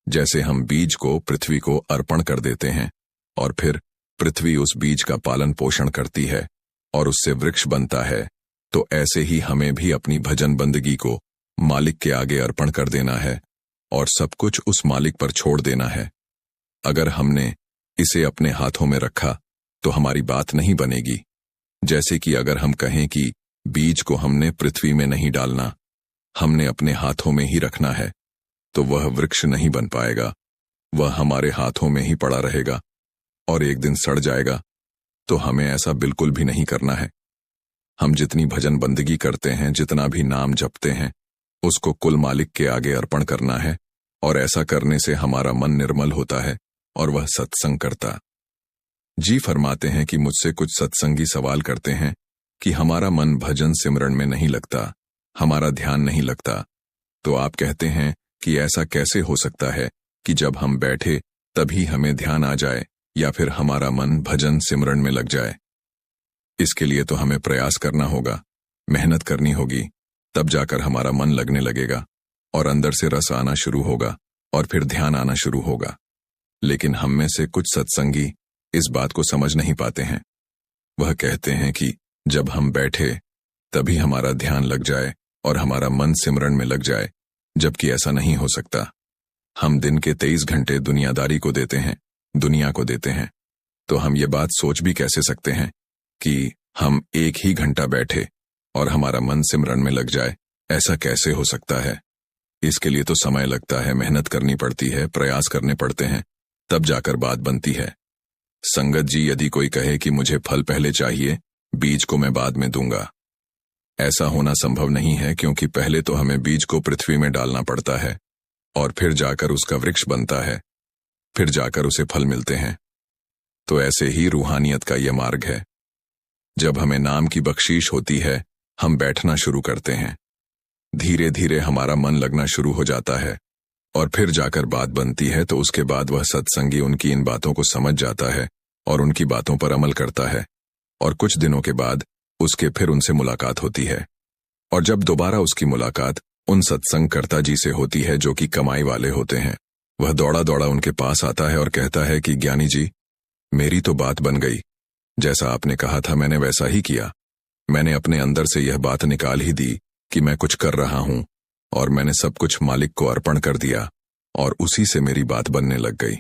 जैसे हम बीज को पृथ्वी को अर्पण कर देते हैं और फिर पृथ्वी उस बीज का पालन पोषण करती है और उससे वृक्ष बनता है, तो ऐसे ही हमें भी अपनी भजन बंदगी को मालिक के आगे अर्पण कर देना है और सब कुछ उस मालिक पर छोड़ देना है। अगर हमने इसे अपने हाथों में रखा तो हमारी बात नहीं बनेगी। जैसे कि अगर हम कहें कि बीज को हमने पृथ्वी में नहीं डालना, हमने अपने हाथों में ही रखना है, तो वह वृक्ष नहीं बन पाएगा, वह हमारे हाथों में ही पड़ा रहेगा और एक दिन सड़ जाएगा। तो हमें ऐसा बिल्कुल भी नहीं करना है। हम जितनी भजन बंदगी करते हैं, जितना भी नाम जपते हैं, उसको कुल मालिक के आगे अर्पण करना है, और ऐसा करने से हमारा मन निर्मल होता है और वह सत्संग करता जी फरमाते हैं कि मुझसे कुछ सत्संगी सवाल करते हैं कि हमारा मन भजन सिमरन में नहीं लगता, हमारा ध्यान नहीं लगता। तो आप कहते हैं कि ऐसा कैसे हो सकता है कि जब हम बैठे तभी हमें ध्यान आ जाए या फिर हमारा मन भजन सिमरन में लग जाए? इसके लिए तो हमें प्रयास करना होगा, मेहनत करनी होगी, तब जाकर हमारा मन लगने लगेगा और अंदर से रस आना शुरू होगा और फिर ध्यान आना शुरू होगा। लेकिन हम में से कुछ सत्संगी इस बात को समझ नहीं पाते हैं। वह कहते हैं कि जब हम बैठे तभी हमारा ध्यान लग जाए और हमारा मन सिमरन में लग जाए, जबकि ऐसा नहीं हो सकता। हम दिन के 23 घंटे दुनियादारी को देते हैं, दुनिया को देते हैं, तो हम ये बात सोच भी कैसे सकते हैं कि हम एक ही घंटा बैठे और हमारा मन सिमरन में लग जाए? ऐसा कैसे हो सकता है? इसके लिए तो समय लगता है, मेहनत करनी पड़ती है, प्रयास करने पड़ते हैं, तब जाकर बात बनती है। संगत जी, यदि कोई कहे कि मुझे फल पहले चाहिए, बीज को मैं बाद में दूंगा, ऐसा होना संभव नहीं है, क्योंकि पहले तो हमें बीज को पृथ्वी में डालना पड़ता है और फिर जाकर उसका वृक्ष बनता है, फिर जाकर उसे फल मिलते हैं। तो ऐसे ही रूहानियत का यह मार्ग है। जब हमें नाम की बख्शीश होती है, हम बैठना शुरू करते हैं, धीरे धीरे हमारा मन लगना शुरू हो जाता है और फिर जाकर बात बनती है। तो उसके बाद वह सत्संगी उनकी इन बातों को समझ जाता है और उनकी बातों पर अमल करता है, और कुछ दिनों के बाद उसके फिर उनसे मुलाकात होती है। और जब दोबारा उसकी मुलाकात उन सत्संगकर्ता जी से होती है जो कि कमाई वाले होते हैं, वह दौड़ा दौड़ा उनके पास आता है और कहता है कि ज्ञानी जी, मेरी तो बात बन गई, जैसा आपने कहा था मैंने वैसा ही किया। मैंने अपने अंदर से यह बात निकाल ही दी कि मैं कुछ कर रहा हूं, और मैंने सब कुछ मालिक को अर्पण कर दिया, और उसी से मेरी बात बनने लग गई।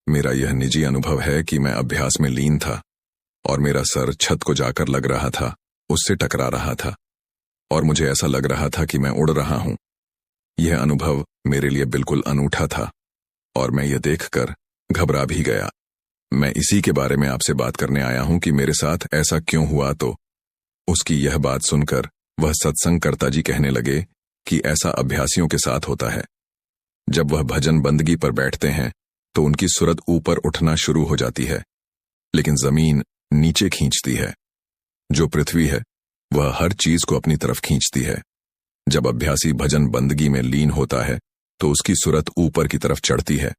मेरा यह निजी अनुभव है कि मैं अभ्यास में लीन था, और मेरा सर छत को जाकर लग रहा था, उससे टकरा रहा था, और मुझे ऐसा लग रहा था कि मैं उड़ रहा हूं। यह अनुभव मेरे लिए बिल्कुल अनूठा था, और मैं यह देखकर घबरा भी गया। मैं इसी के बारे में आपसे बात करने आया हूं कि मेरे साथ ऐसा क्यों हुआ। तो उसकी यह बात सुनकर वह सत्संगकर्ता जी कहने लगे कि ऐसा अभ्यासियों के साथ होता है। जब वह भजन बंदगी पर बैठते हैं तो उनकी सुरत ऊपर उठना शुरू हो जाती है, लेकिन जमीन नीचे खींचती है। जो पृथ्वी है वह हर चीज को अपनी तरफ खींचती है। जब अभ्यासी भजन बंदगी में लीन होता है तो उसकी सुरत ऊपर की तरफ चढ़ती है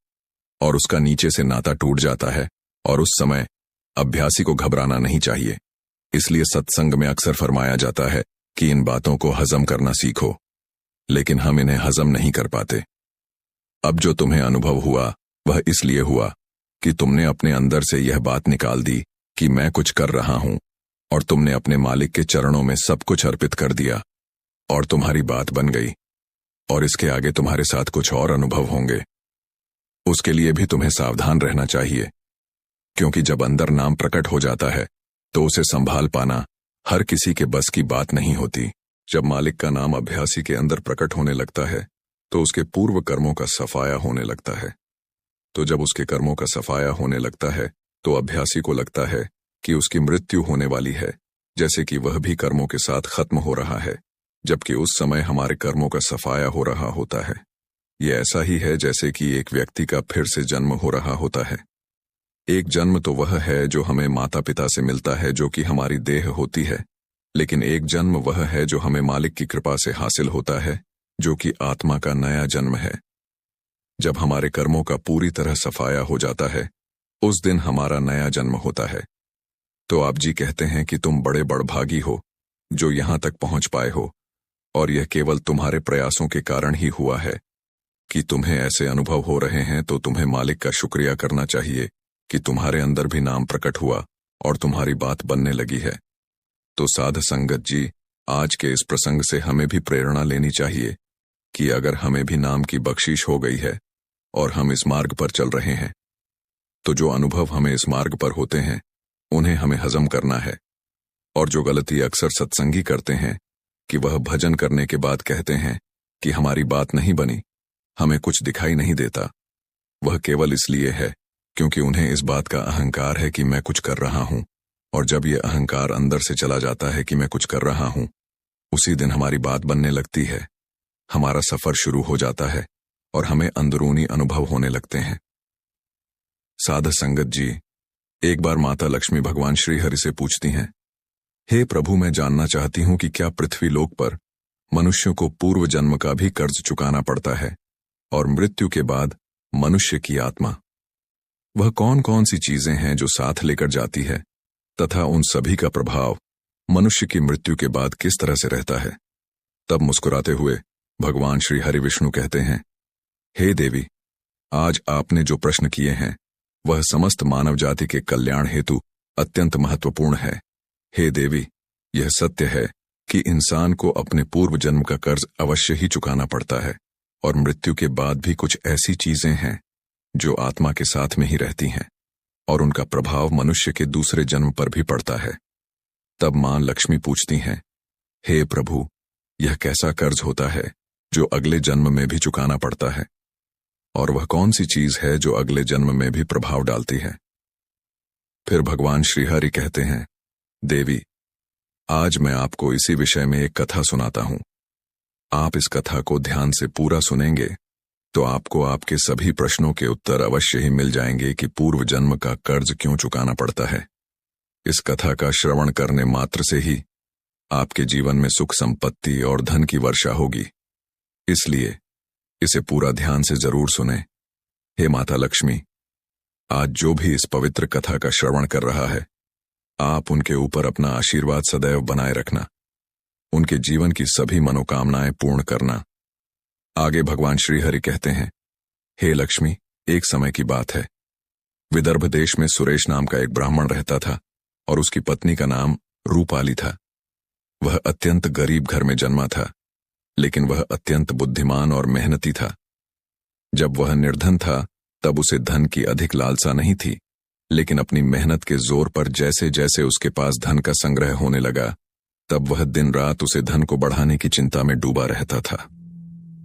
और उसका नीचे से नाता टूट जाता है, और उस समय अभ्यासी को घबराना नहीं चाहिए। इसलिए सत्संग में अक्सर फरमाया जाता है कि इन बातों को हजम करना सीखो, लेकिन हम इन्हें हजम नहीं कर पाते। अब जो तुम्हें अनुभव हुआ वह इसलिए हुआ कि तुमने अपने अंदर से यह बात निकाल दी कि मैं कुछ कर रहा हूं, और तुमने अपने मालिक के चरणों में सब कुछ अर्पित कर दिया, और तुम्हारी बात बन गई। और इसके आगे तुम्हारे साथ कुछ और अनुभव होंगे। उसके लिए भी तुम्हें सावधान रहना चाहिए, क्योंकि जब अंदर नाम प्रकट हो जाता है तो उसे संभाल पाना हर किसी के बस की बात नहीं होती। जब मालिक का नाम अभ्यासी के अंदर प्रकट होने लगता है तो उसके पूर्व कर्मों का सफाया होने लगता है। तो जब उसके कर्मों का सफाया होने लगता है तो अभ्यासी को लगता है कि उसकी मृत्यु होने वाली है, जैसे कि वह भी कर्मों के साथ खत्म हो रहा है, जबकि उस समय हमारे कर्मों का सफाया हो रहा होता है। यह ऐसा ही है जैसे कि एक व्यक्ति का फिर से जन्म हो रहा होता है। एक जन्म तो वह है जो हमें माता पिता से मिलता है, जो कि हमारी देह होती है, लेकिन एक जन्म वह है जो हमें मालिक की कृपा से हासिल होता है, जो कि आत्मा का नया जन्म है। जब हमारे कर्मों का पूरी तरह सफाया हो जाता है उस दिन हमारा नया जन्म होता है। तो आप जी कहते हैं कि तुम बड़े बड़भागी हो जो यहां तक पहुंच पाए हो, और यह केवल तुम्हारे प्रयासों के कारण ही हुआ है कि तुम्हें ऐसे अनुभव हो रहे हैं। तो तुम्हें मालिक का शुक्रिया करना चाहिए कि तुम्हारे अंदर भी नाम प्रकट हुआ और तुम्हारी बात बनने लगी है। तो साध संगत जी, आज के इस प्रसंग से हमें भी प्रेरणा लेनी चाहिए कि अगर हमें भी नाम की बख्शीश हो गई है और हम इस मार्ग पर चल रहे हैं, तो जो अनुभव हमें इस मार्ग पर होते हैं उन्हें हमें हजम करना है। और जो गलती अक्सर सत्संगी करते हैं कि वह भजन करने के बाद कहते हैं कि हमारी बात नहीं बनी, हमें कुछ दिखाई नहीं देता, वह केवल इसलिए है क्योंकि उन्हें इस बात का अहंकार है कि मैं कुछ कर रहा हूं। और जब यह अहंकार अंदर से चला जाता है कि मैं कुछ कर रहा हूं, उसी दिन हमारी बात बनने लगती है, हमारा सफर शुरू हो जाता है और हमें अंदरूनी अनुभव होने लगते हैं। साध संगत जी, एक बार माता लक्ष्मी भगवान श्री हरि से पूछती हैं, हे प्रभु, मैं जानना चाहती हूं कि क्या पृथ्वी लोक पर मनुष्यों को पूर्व जन्म का भी कर्ज चुकाना पड़ता है, और मृत्यु के बाद मनुष्य की आत्मा वह कौन कौन सी चीजें हैं जो साथ लेकर जाती है, तथा उन सभी का प्रभाव मनुष्य की मृत्यु के बाद किस तरह से रहता है। तब मुस्कुराते हुए भगवान श्री हरि विष्णु कहते हैं, हे देवी, आज आपने जो प्रश्न किए हैं वह समस्त मानव जाति के कल्याण हेतु अत्यंत महत्वपूर्ण है। हे देवी, यह सत्य है कि इंसान को अपने पूर्व जन्म का कर्ज अवश्य ही चुकाना पड़ता है, और मृत्यु के बाद भी कुछ ऐसी चीजें हैं जो आत्मा के साथ में ही रहती हैं, और उनका प्रभाव मनुष्य के दूसरे जन्म पर भी पड़ता है। तब मां लक्ष्मी पूछती हैं, हे प्रभु, यह कैसा कर्ज होता है जो अगले जन्म में भी चुकाना पड़ता है, और वह कौन सी चीज है जो अगले जन्म में भी प्रभाव डालती है। फिर भगवान श्रीहरि कहते हैं, देवी, आज मैं आपको इसी विषय में एक कथा सुनाता हूं। आप इस कथा को ध्यान से पूरा सुनेंगे तो आपको आपके सभी प्रश्नों के उत्तर अवश्य ही मिल जाएंगे कि पूर्व जन्म का कर्ज क्यों चुकाना पड़ता है। इस कथा का श्रवण करने मात्र से ही आपके जीवन में सुख संपत्ति और धन की वर्षा होगी, इसलिए इसे पूरा ध्यान से जरूर सुने। हे माता लक्ष्मी, आज जो भी इस पवित्र कथा का श्रवण कर रहा है, आप उनके ऊपर अपना आशीर्वाद सदैव बनाए रखना, उनके जीवन की सभी मनोकामनाएं पूर्ण करना। आगे भगवान श्रीहरि कहते हैं, हे लक्ष्मी, एक समय की बात है, विदर्भ देश में सुरेश नाम का एक ब्राह्मण रहता था। और उसकी पत्नी का नाम रूपाली था। वह अत्यंत गरीब घर में जन्मा था, लेकिन वह अत्यंत बुद्धिमान और मेहनती था। जब वह निर्धन था तब उसे धन की अधिक लालसा नहीं थी, लेकिन अपनी मेहनत के जोर पर जैसे जैसे उसके पास धन का संग्रह होने लगा, तब वह दिन रात उसे धन को बढ़ाने की चिंता में डूबा रहता था।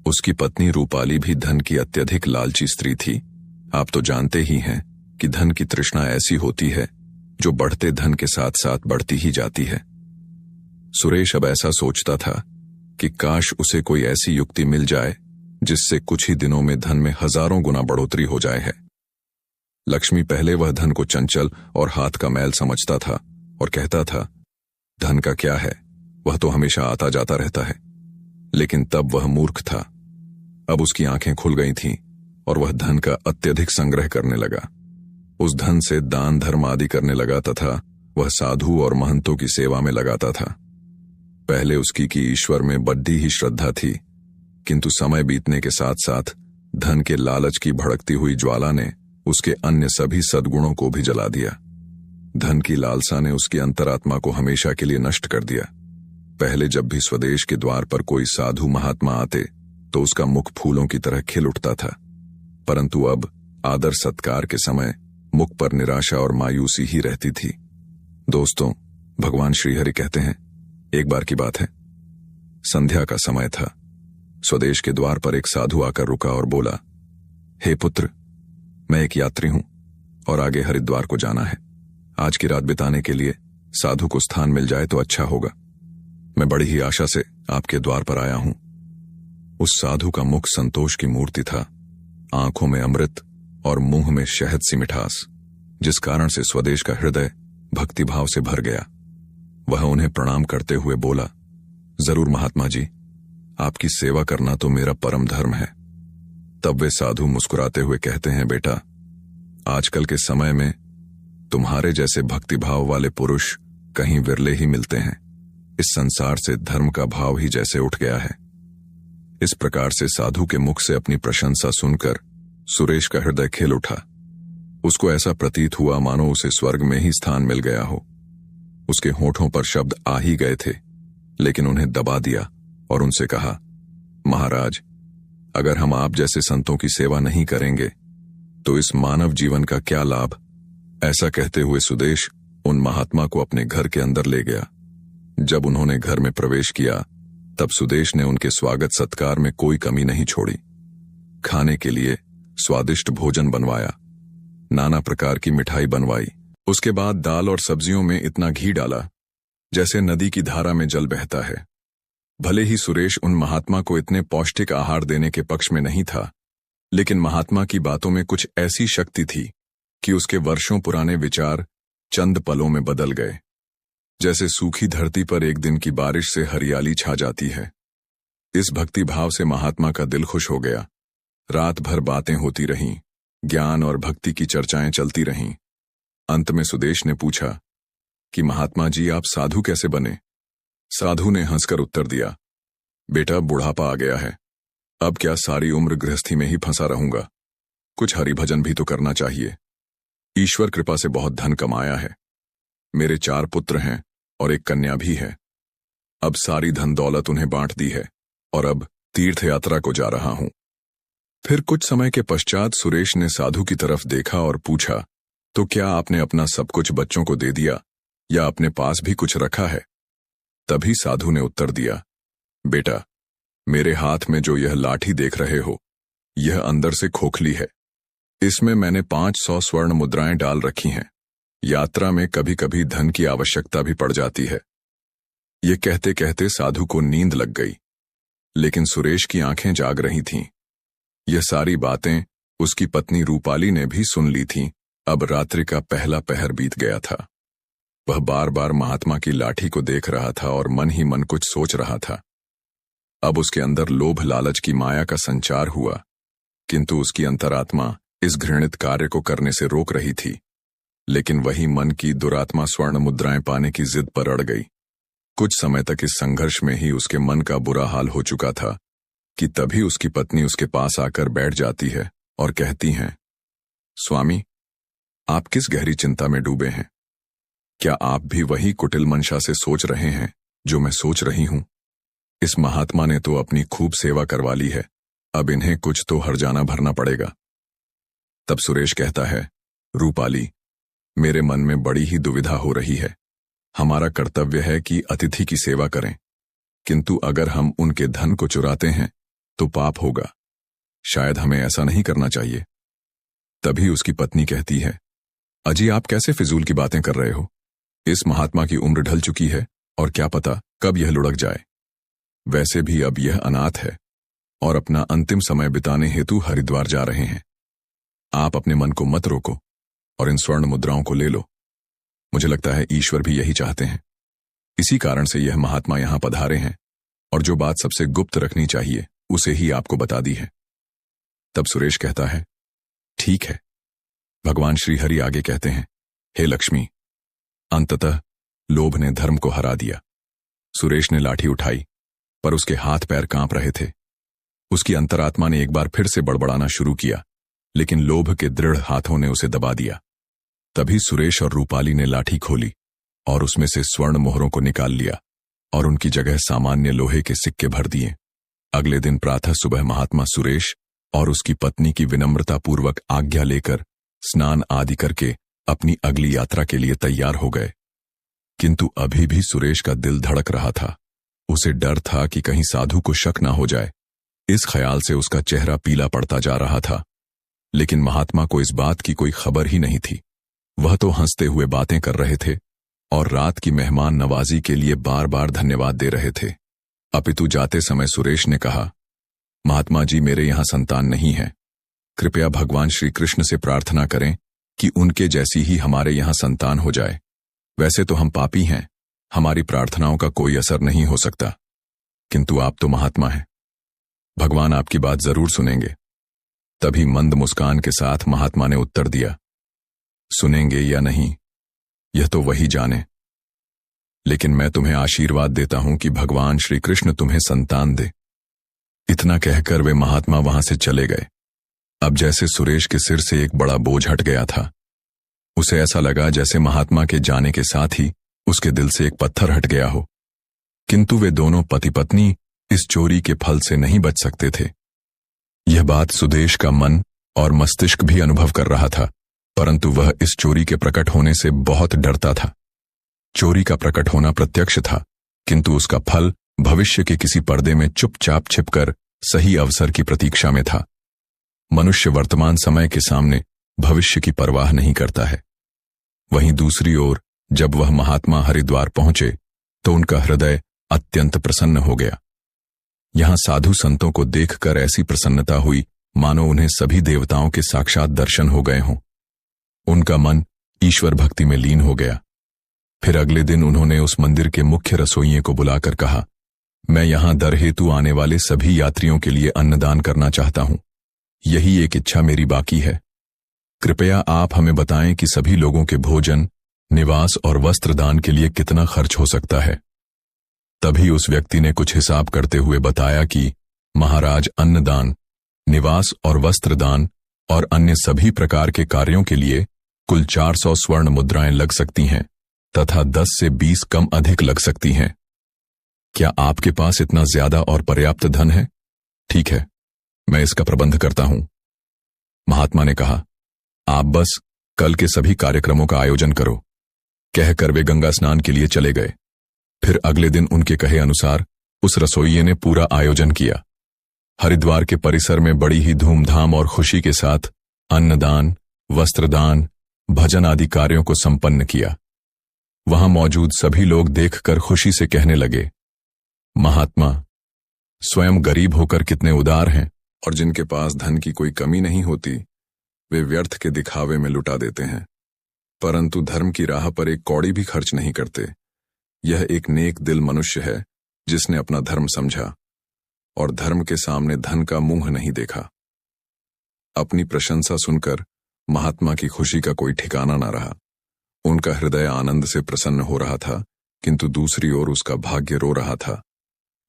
उसकी पत्नी रूपाली भी धन की अत्यधिक लालची स्त्री थी। आप तो जानते ही हैं कि धन की तृष्णा ऐसी होती है जो बढ़ते धन के साथ साथ बढ़ती ही जाती है। सुरेश अब ऐसा सोचता था कि काश उसे कोई ऐसी युक्ति मिल जाए जिससे कुछ ही दिनों में धन में हजारों गुना बढ़ोतरी हो जाए है। लक्ष्मी पहले वह धन को चंचल और हाथ का मैल समझता था और कहता था, धन का क्या है, वह तो हमेशा आता जाता रहता है। लेकिन तब वह मूर्ख था। अब उसकी आंखें खुल गई थीं और वह धन का अत्यधिक संग्रह करने लगा। उस धन से दान धर्म आदि करने लगा तथा वह साधु और महंतों की सेवा में लगाता था। पहले उसकी की ईश्वर में बड्डी ही श्रद्धा थी, किंतु समय बीतने के साथ साथ धन के लालच की भड़कती हुई ज्वाला ने उसके अन्य सभी सद्गुणों को भी जला दिया। धन की लालसा ने उसकी अंतरात्मा को हमेशा के लिए नष्ट कर दिया। पहले जब भी स्वदेश के द्वार पर कोई साधु महात्मा आते तो उसका मुख फूलों की तरह खिल उठता था, परंतु अब आदर सत्कार के समय मुख पर निराशा और मायूसी ही रहती थी। दोस्तों, भगवान श्रीहरि कहते हैं, एक बार की बात है, संध्या का समय था। स्वदेश के द्वार पर एक साधु आकर रुका और बोला, हे पुत्र, मैं एक यात्री हूं और आगे हरिद्वार को जाना है। आज की रात बिताने के लिए साधु को स्थान मिल जाए तो अच्छा होगा। मैं बड़ी ही आशा से आपके द्वार पर आया हूं। उस साधु का मुख संतोष की मूर्ति था, आंखों में अमृत और मुंह में शहद सी मिठास, जिस कारण से स्वदेश का हृदय भक्तिभाव से भर गया। वह उन्हें प्रणाम करते हुए बोला, जरूर महात्मा जी, आपकी सेवा करना तो मेरा परम धर्म है। तब वे साधु मुस्कुराते हुए कहते हैं, बेटा, आजकल के समय में तुम्हारे जैसे भक्तिभाव वाले पुरुष कहीं विरले ही मिलते हैं। इस संसार से धर्म का भाव ही जैसे उठ गया है। इस प्रकार से साधु के मुख से अपनी प्रशंसा सुनकर सुरेश का हृदय खिल उठा। उसको ऐसा प्रतीत हुआ मानो उसे स्वर्ग में ही स्थान मिल गया हो। उसके होठों पर शब्द आ ही गए थे, लेकिन उन्हें दबा दिया और उनसे कहा, महाराज, अगर हम आप जैसे संतों की सेवा नहीं करेंगे तो इस मानव जीवन का क्या लाभ। ऐसा कहते हुए सुदेश उन महात्मा को अपने घर के अंदर ले गया। जब उन्होंने घर में प्रवेश किया तब सुदेश ने उनके स्वागत सत्कार में कोई कमी नहीं छोड़ी। खाने के लिए स्वादिष्ट भोजन बनवाया, नाना प्रकार की मिठाई बनवाई। उसके बाद दाल और सब्जियों में इतना घी डाला जैसे नदी की धारा में जल बहता है। भले ही सुरेश उन महात्मा को इतने पौष्टिक आहार देने के पक्ष में नहीं था, लेकिन महात्मा की बातों में कुछ ऐसी शक्ति थी कि उसके वर्षों पुराने विचार चंद पलों में बदल गए। जैसे सूखी धरती पर एक दिन की बारिश से हरियाली छा जाती है। इस भक्ति भाव से महात्मा का दिल खुश हो गया। रात भर बातें होती रहीं, ज्ञान और भक्ति की चर्चाएं चलती रहीं। अंत में सुदेश ने पूछा कि महात्मा जी, आप साधु कैसे बने? साधु ने हंसकर उत्तर दिया, बेटा, बुढ़ापा आ गया है, अब क्या सारी उम्र गृहस्थी में ही फंसा रहूंगा। कुछ हरिभजन भी तो करना चाहिए। ईश्वर कृपा से बहुत धन कमाया है। मेरे 4 पुत्र हैं और एक कन्या भी है। अब सारी धन दौलत उन्हें बांट दी है और अब तीर्थ यात्रा को जा रहा हूं। फिर कुछ समय के पश्चात सुरेश ने साधु की तरफ देखा और पूछा, तो क्या आपने अपना सब कुछ बच्चों को दे दिया या अपने पास भी कुछ रखा है? तभी साधु ने उत्तर दिया, बेटा, मेरे हाथ में जो यह लाठी देख रहे हो, यह अंदर से खोखली है। इसमें मैंने 500 स्वर्ण मुद्राएं डाल रखी हैं। यात्रा में कभी कभी धन की आवश्यकता भी पड़ जाती है। ये कहते कहते साधु को नींद लग गई, लेकिन सुरेश की आंखें जाग रही थीं। यह सारी बातें उसकी पत्नी रूपाली ने भी सुन ली थीं। अब रात्रि का पहला पहर बीत गया था। वह बार बार महात्मा की लाठी को देख रहा था और मन ही मन कुछ सोच रहा था। अब उसके अंदर लोभ लालच की माया का संचार हुआ, किंतु उसकी अंतरात्मा इस घृणित कार्य को करने से रोक रही थी। लेकिन वही मन की दुरात्मा स्वर्ण मुद्राएं पाने की जिद पर अड़ गई। कुछ समय तक इस संघर्ष में ही उसके मन का बुरा हाल हो चुका था कि तभी उसकी पत्नी उसके पास आकर बैठ जाती है और कहती हैं, स्वामी, आप किस गहरी चिंता में डूबे हैं? क्या आप भी वही कुटिल मंशा से सोच रहे हैं जो मैं सोच रही हूं? इस महात्मा ने तो अपनी खूब सेवा करवा ली है, अब इन्हें कुछ तो हर्जाना भरना पड़ेगा। तब सुरेश कहता है, रूपाली, मेरे मन में बड़ी ही दुविधा हो रही है। हमारा कर्तव्य है कि अतिथि की सेवा करें, किंतु अगर हम उनके धन को चुराते हैं तो पाप होगा। शायद हमें ऐसा नहीं करना चाहिए। तभी उसकी पत्नी कहती है, अजी आप कैसे फिजूल की बातें कर रहे हो? इस महात्मा की उम्र ढल चुकी है और क्या पता कब यह लुढ़क जाए। वैसे भी अब यह अनाथ है और अपना अंतिम समय बिताने हेतु हरिद्वार जा रहे हैं। आप अपने मन को मत रोको और इन स्वर्ण मुद्राओं को ले लो। मुझे लगता है ईश्वर भी यही चाहते हैं। इसी कारण से यह महात्मा यहां पधारे हैं और जो बात सबसे गुप्त रखनी चाहिए उसे ही आपको बता दी है। तब सुरेश कहता है, ठीक है। भगवान श्रीहरि आगे कहते हैं, हे लक्ष्मी, अंततः लोभ ने धर्म को हरा दिया। सुरेश ने लाठी उठाई, पर उसके हाथ पैर कांप रहे थे। उसकी अंतरात्मा ने एक बार फिर से बड़बड़ाना शुरू किया, लेकिन लोभ के दृढ़ हाथों ने उसे दबा दिया। तभी सुरेश और रूपाली ने लाठी खोली और उसमें से स्वर्ण मोहरों को निकाल लिया और उनकी जगह सामान्य लोहे के सिक्के भर दिए। अगले दिन प्रातः सुबह महात्मा सुरेश और उसकी पत्नी की विनम्रतापूर्वक आज्ञा लेकर स्नान आदि करके अपनी अगली यात्रा के लिए तैयार हो गए। किंतु अभी भी सुरेश का दिल धड़क रहा था। उसे डर था कि कहीं साधु को शक ना हो जाए। इस ख्याल से उसका चेहरा पीला पड़ता जा रहा था। लेकिन महात्मा को इस बात की कोई खबर ही नहीं थी। वह तो हंसते हुए बातें कर रहे थे और रात की मेहमान नवाजी के लिए बार बार धन्यवाद दे रहे थे। अपितु जाते समय सुरेश ने कहा, महात्मा जी, मेरे यहां संतान नहीं है। कृपया भगवान श्री कृष्ण से प्रार्थना करें कि उनके जैसी ही हमारे यहां संतान हो जाए। वैसे तो हम पापी हैं, हमारी प्रार्थनाओं का कोई असर नहीं हो सकता, किंतु आप तो महात्मा हैं, भगवान आपकी बात जरूर सुनेंगे। तभी मंद मुस्कान के साथ महात्मा ने उत्तर दिया, सुनेंगे या नहीं यह तो वही जाने, लेकिन मैं तुम्हें आशीर्वाद देता हूं कि भगवान श्री कृष्ण तुम्हें संतान दे। इतना कहकर वे महात्मा वहां से चले गए। अब जैसे सुरेश के सिर से एक बड़ा बोझ हट गया था। उसे ऐसा लगा जैसे महात्मा के जाने के साथ ही उसके दिल से एक पत्थर हट गया हो। किंतु वे दोनों पति पत्नी इस चोरी के फल से नहीं बच सकते थे। यह बात सुदेश का मन और मस्तिष्क भी अनुभव कर रहा था, परंतु वह इस चोरी के प्रकट होने से बहुत डरता था। चोरी का प्रकट होना प्रत्यक्ष था, किंतु उसका फल भविष्य के किसी पर्दे में चुपचाप छिपकर सही अवसर की प्रतीक्षा में था। मनुष्य वर्तमान समय के सामने भविष्य की परवाह नहीं करता है। वहीं दूसरी ओर जब वह महात्मा हरिद्वार पहुंचे तो उनका हृदय अत्यंत प्रसन्न हो गया। यहां साधु संतों को देखकर ऐसी प्रसन्नता हुई मानो उन्हें सभी देवताओं के साक्षात दर्शन हो गए हों। उनका मन ईश्वर भक्ति में लीन हो गया। फिर अगले दिन उन्होंने उस मंदिर के मुख्य रसोइये को बुलाकर कहा, मैं यहां दर हेतु आने वाले सभी यात्रियों के लिए अन्नदान करना चाहता हूं। यही एक इच्छा मेरी बाकी है। कृपया आप हमें बताएं कि सभी लोगों के भोजन, निवास और वस्त्र दान के लिए कितना खर्च हो सकता है। तभी उस व्यक्ति ने कुछ हिसाब करते हुए बताया कि महाराज, अन्नदान, निवास और वस्त्र दान और अन्य सभी प्रकार के कार्यों के लिए कुल 400 स्वर्ण मुद्राएं लग सकती हैं तथा 10 से 20 कम अधिक लग सकती हैं। क्या आपके पास इतना ज्यादा और पर्याप्त धन है? ठीक है, मैं इसका प्रबंध करता हूं। महात्मा ने कहा, आप बस कल के सभी कार्यक्रमों का आयोजन करो। कहकर वे गंगा स्नान के लिए चले गए। फिर अगले दिन उनके कहे अनुसार उस रसोइये ने पूरा आयोजन किया। हरिद्वार के परिसर में बड़ी ही धूमधाम और खुशी के साथ अन्नदान, वस्त्रदान, भजन आदि कार्यों को संपन्न किया। वहां मौजूद सभी लोग देखकर खुशी से कहने लगे, महात्मा स्वयं गरीब होकर कितने उदार हैं, और जिनके पास धन की कोई कमी नहीं होती वे व्यर्थ के दिखावे में लुटा देते हैं, परंतु धर्म की राह पर एक कौड़ी भी खर्च नहीं करते। यह एक नेक दिल मनुष्य है जिसने अपना धर्म समझा और धर्म के सामने धन का मुंह नहीं देखा। अपनी प्रशंसा सुनकर महात्मा की खुशी का कोई ठिकाना न रहा। उनका हृदय आनंद से प्रसन्न हो रहा था, किंतु दूसरी ओर उसका भाग्य रो रहा था।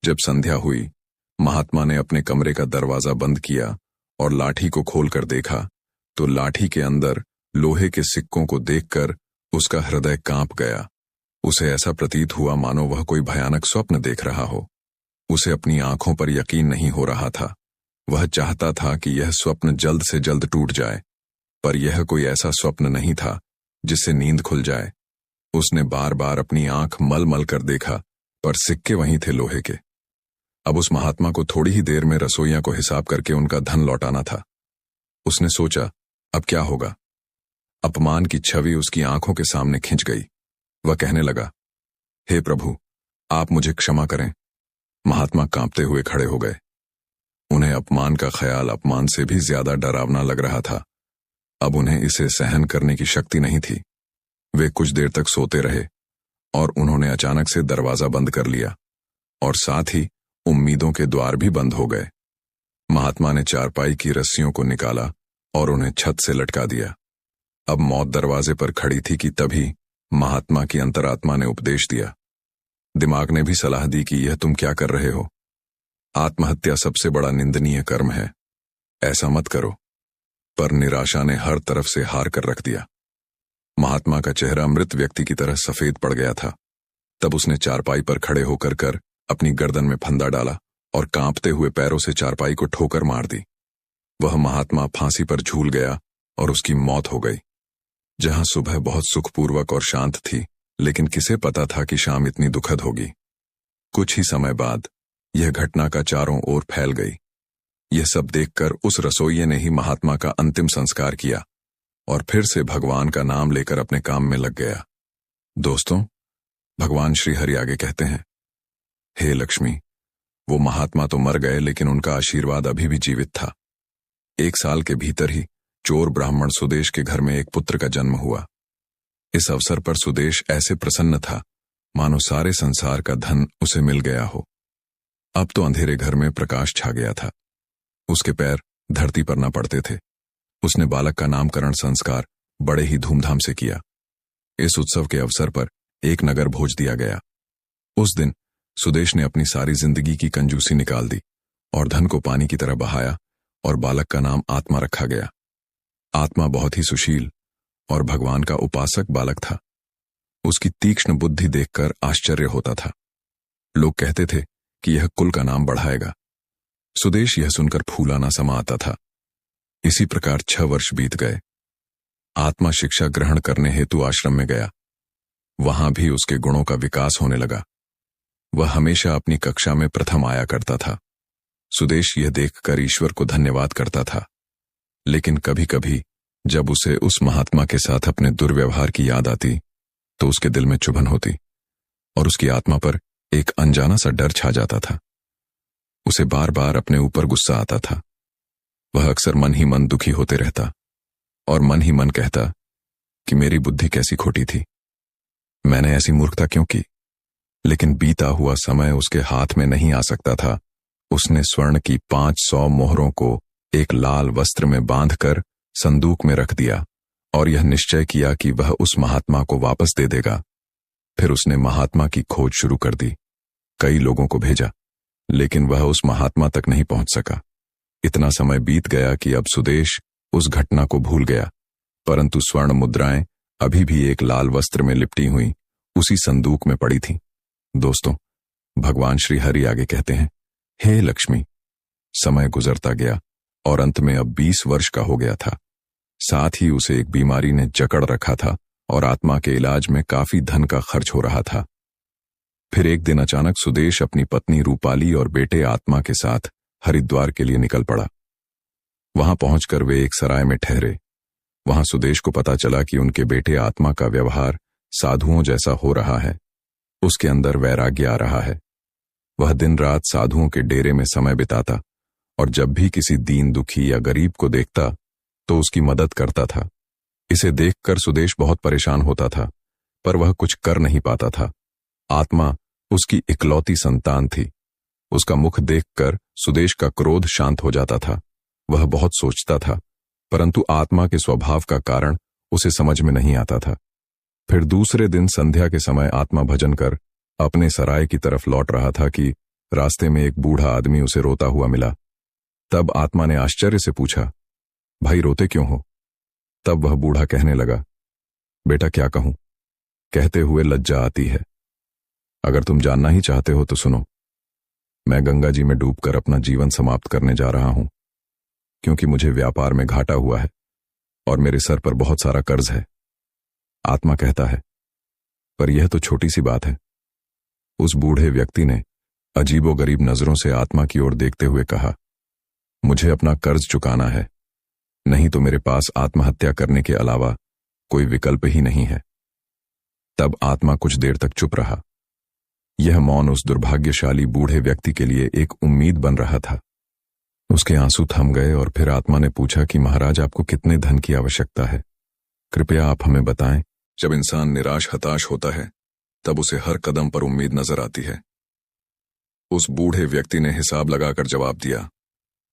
जब संध्या हुई, महात्मा ने अपने कमरे का दरवाजा बंद किया और लाठी को खोलकर देखा तो लाठी के अंदर लोहे के सिक्कों को देखकर उसका हृदय कांप गया। उसे ऐसा प्रतीत हुआ मानो वह कोई भयानक स्वप्न देख रहा हो। उसे अपनी आंखों पर यकीन नहीं हो रहा था। वह चाहता था कि यह स्वप्न जल्द से जल्द टूट जाए, पर यह कोई ऐसा स्वप्न नहीं था जिससे नींद खुल जाए। उसने बार बार अपनी आंख मल मल कर देखा, पर सिक्के वहीं थे लोहे के। अब उस महात्मा को थोड़ी ही देर में रसोइया को हिसाब करके उनका धन लौटाना था। उसने सोचा, अब क्या होगा। अपमान की छवि उसकी आंखों के सामने खिंच गई। वह कहने लगा, हे प्रभु, आप मुझे क्षमा करें। महात्मा कांपते हुए खड़े हो गए। उन्हें अपमान का ख्याल अपमान से भी ज्यादा डरावना लग रहा था। अब उन्हें इसे सहन करने की शक्ति नहीं थी। वे कुछ देर तक सोते रहे और उन्होंने अचानक से दरवाजा बंद कर लिया और साथ ही उम्मीदों के द्वार भी बंद हो गए। महात्मा ने चारपाई की रस्सियों को निकाला और उन्हें छत से लटका दिया। अब मौत दरवाजे पर खड़ी थी कि तभी महात्मा की अंतरात्मा ने उपदेश दिया। दिमाग ने भी सलाह दी कि यह तुम क्या कर रहे हो। आत्महत्या सबसे बड़ा निंदनीय कर्म है, ऐसा मत करो। पर निराशा ने हर तरफ से हार कर रख दिया। महात्मा का चेहरा मृत व्यक्ति की तरह सफेद पड़ गया था। तब उसने चारपाई पर खड़े होकर अपनी गर्दन में फंदा डाला और कांपते हुए पैरों से चारपाई को ठोकर मार दी। वह महात्मा फांसी पर झूल गया और उसकी मौत हो गई। जहां सुबह बहुत सुखपूर्वक और शांत थी, लेकिन किसे पता था कि शाम इतनी दुखद होगी। कुछ ही समय बाद यह घटना का चारों ओर फैल गई। यह सब देखकर उस रसोइये ने ही महात्मा का अंतिम संस्कार किया और फिर से भगवान का नाम लेकर अपने काम में लग गया। दोस्तों, भगवान श्री हरि आगे कहते हैं, हे लक्ष्मी, वो महात्मा तो मर गए, लेकिन उनका आशीर्वाद अभी भी जीवित था। 1 साल के भीतर ही चोर ब्राह्मण सुदेश के घर में एक पुत्र का जन्म हुआ। इस अवसर पर सुदेश ऐसे प्रसन्न था मानो सारे संसार का धन उसे मिल गया हो। अब तो अंधेरे घर में प्रकाश छा गया था। उसके पैर धरती पर न पड़ते थे। उसने बालक का नामकरण संस्कार बड़े ही धूमधाम से किया। इस उत्सव के अवसर पर एक नगर भोज दिया गया। उस दिन सुदेश ने अपनी सारी जिंदगी की कंजूसी निकाल दी और धन को पानी की तरह बहाया और बालक का नाम आत्मा रखा गया। आत्मा बहुत ही सुशील और भगवान का उपासक बालक था। उसकी तीक्ष्ण बुद्धि देखकर आश्चर्य होता था। लोग कहते थे कि यह कुल का नाम बढ़ाएगा। सुदेश यह सुनकर फूला ना समा आता था। इसी प्रकार 6 वर्ष बीत गए। आत्मा शिक्षा ग्रहण करने हेतु आश्रम में गया। वहां भी उसके गुणों का विकास होने लगा। वह हमेशा अपनी कक्षा में प्रथम आया करता था। सुदेश यह देखकर ईश्वर को धन्यवाद करता था। लेकिन कभी कभी जब उसे उस महात्मा के साथ अपने दुर्व्यवहार की याद आती तो उसके दिल में चुभन होती और उसकी आत्मा पर एक अनजाना सा डर छा जाता था। उसे बार बार अपने ऊपर गुस्सा आता था। वह अक्सर मन ही मन दुखी होते रहता और मन ही मन कहता कि मेरी बुद्धि कैसी खोटी थी, मैंने ऐसी मूर्खता क्यों की। लेकिन बीता हुआ समय उसके हाथ में नहीं आ सकता था। उसने स्वर्ण की 500 मोहरों को एक लाल वस्त्र में बांधकर संदूक में रख दिया और यह निश्चय किया कि वह उस महात्मा को वापस दे देगा। फिर उसने महात्मा की खोज शुरू कर दी। कई लोगों को भेजा, लेकिन वह उस महात्मा तक नहीं पहुंच सका। इतना समय बीत गया कि अब सुदेश उस घटना को भूल गया, परंतु स्वर्ण मुद्राएं अभी भी एक लाल वस्त्र में लिपटी हुई उसी संदूक में पड़ी थीं। दोस्तों, भगवान श्री हरि आगे कहते हैं, हे लक्ष्मी, समय गुजरता गया और अंत में अब 20 वर्ष का हो गया था। साथ ही उसे एक बीमारी ने जकड़ रखा था और आत्मा के इलाज में काफी धन का खर्च हो रहा था। फिर एक दिन अचानक सुदेश अपनी पत्नी रूपाली और बेटे आत्मा के साथ हरिद्वार के लिए निकल पड़ा। वहां पहुंचकर वे एक सराय में ठहरे। वहां सुदेश को पता चला कि उनके बेटे आत्मा का व्यवहार साधुओं जैसा हो रहा है। उसके अंदर वैराग्य आ रहा है। वह दिन रात साधुओं के डेरे में समय बिताता और जब भी किसी दीन दुखी या गरीब को देखता तो उसकी मदद करता था। इसे देखकर सुदेश बहुत परेशान होता था, पर वह कुछ कर नहीं पाता था। आत्मा उसकी इकलौती संतान थी। उसका मुख देखकर सुदेश का क्रोध शांत हो जाता था। वह बहुत सोचता था, परंतु आत्मा के स्वभाव का कारण उसे समझ में नहीं आता था। फिर दूसरे दिन संध्या के समय आत्मा भजन कर अपने सराय की तरफ लौट रहा था कि रास्ते में एक बूढ़ा आदमी उसे रोता हुआ मिला। तब आत्मा ने आश्चर्य से पूछा, भाई रोते क्यों हो? तब वह बूढ़ा कहने लगा, बेटा क्या कहूं, कहते हुए लज्जा आती है। अगर तुम जानना ही चाहते हो तो सुनो। मैं गंगा जी में डूबकर अपना जीवन समाप्त करने जा रहा हूं, क्योंकि मुझे व्यापार में घाटा हुआ है और मेरे सर पर बहुत सारा कर्ज है। आत्मा कहता है, पर यह तो छोटी सी बात है। उस बूढ़े व्यक्ति ने अजीबोगरीब नजरों से आत्मा की ओर देखते हुए कहा, मुझे अपना कर्ज चुकाना है, नहीं तो मेरे पास आत्महत्या करने के अलावा कोई विकल्प ही नहीं है। तब आत्मा कुछ देर तक चुप रहा। यह मौन उस दुर्भाग्यशाली बूढ़े व्यक्ति के लिए एक उम्मीद बन रहा था। उसके आंसू थम गए और फिर आत्मा ने पूछा कि महाराज, आपको कितने धन की आवश्यकता है? कृपया आप हमें बताएं। जब इंसान निराश हताश होता है तब उसे हर कदम पर उम्मीद नजर आती है। उस बूढ़े व्यक्ति ने हिसाब लगाकर जवाब दिया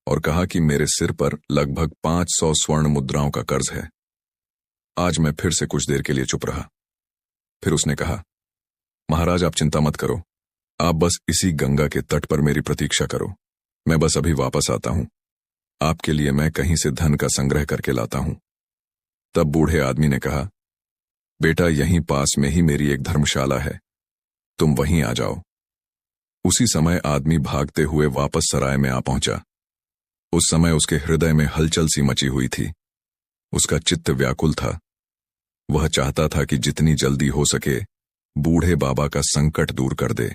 और कहा कि मेरे सिर पर लगभग 500 स्वर्ण मुद्राओं का कर्ज है। आज मैं फिर से कुछ देर के लिए चुप रहा। फिर उसने कहा, महाराज आप चिंता मत करो, आप बस इसी गंगा के तट पर मेरी प्रतीक्षा करो। मैं बस अभी वापस आता हूं। आपके लिए मैं कहीं से धन का संग्रह करके लाता हूं। तब बूढ़े आदमी ने कहा, बेटा यहीं पास में ही मेरी एक धर्मशाला है, तुम वहीं आ जाओ। उसी समय आदमी भागते हुए वापस सराय में आ पहुंचा। उस समय उसके हृदय में हलचल सी मची हुई थी। उसका चित्त व्याकुल था। वह चाहता था कि जितनी जल्दी हो सके बूढ़े बाबा का संकट दूर कर दे।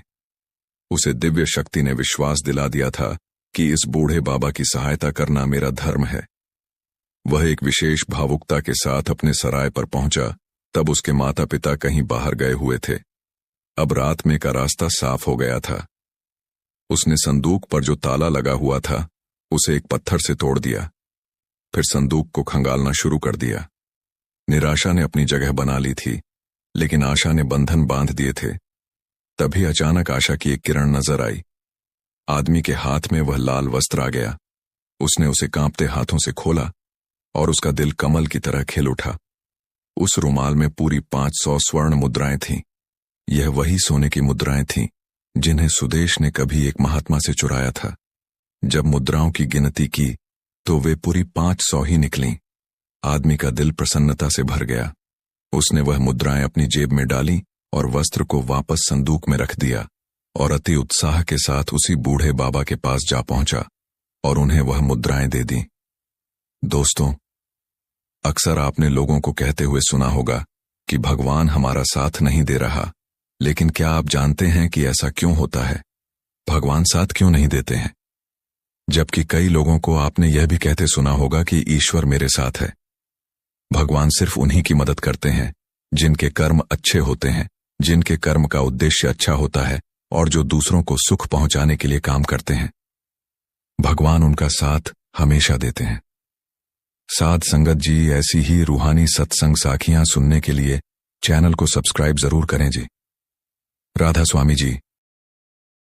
उसे दिव्य शक्ति ने विश्वास दिला दिया था कि इस बूढ़े बाबा की सहायता करना मेरा धर्म है। वह एक विशेष भावुकता के साथ अपने सराय पर पहुंचा। तब उसके माता पिता कहीं बाहर गए हुए थे। अब रात में का रास्ता साफ हो गया था। उसने संदूक पर जो ताला लगा हुआ था उसे एक पत्थर से तोड़ दिया, फिर संदूक को खंगालना शुरू कर दिया। निराशा ने अपनी जगह बना ली थी, लेकिन आशा ने बंधन बांध दिए थे। तभी अचानक आशा की एक किरण नजर आई। आदमी के हाथ में वह लाल वस्त्र आ गया। उसने उसे कांपते हाथों से खोला और उसका दिल कमल की तरह खिल उठा। उस रुमाल में पूरी 500 स्वर्ण मुद्राएं थीं। यह वही सोने की मुद्राएं थीं जिन्हें सुदेश ने कभी एक महात्मा से चुराया था। जब मुद्राओं की गिनती की तो वे पूरी 500 ही निकलीं। आदमी का दिल प्रसन्नता से भर गया। उसने वह मुद्राएं अपनी जेब में डाली और वस्त्र को वापस संदूक में रख दिया और अति उत्साह के साथ उसी बूढ़े बाबा के पास जा पहुंचा और उन्हें वह मुद्राएं दे दी। दोस्तों, अक्सर आपने लोगों को कहते हुए सुना होगा कि भगवान हमारा साथ नहीं दे रहा, लेकिन क्या आप जानते हैं कि ऐसा क्यों होता है? भगवान साथ क्यों नहीं देते हैं? जबकि कई लोगों को आपने यह भी कहते सुना होगा कि ईश्वर मेरे साथ है। भगवान सिर्फ उन्हीं की मदद करते हैं जिनके कर्म अच्छे होते हैं, जिनके कर्म का उद्देश्य अच्छा होता है और जो दूसरों को सुख पहुंचाने के लिए काम करते हैं। भगवान उनका साथ हमेशा देते हैं। साध संगत जी, ऐसी ही रूहानी सत्संग साखियां सुनने के लिए चैनल को सब्सक्राइब जरूर करें जी। राधा स्वामी जी।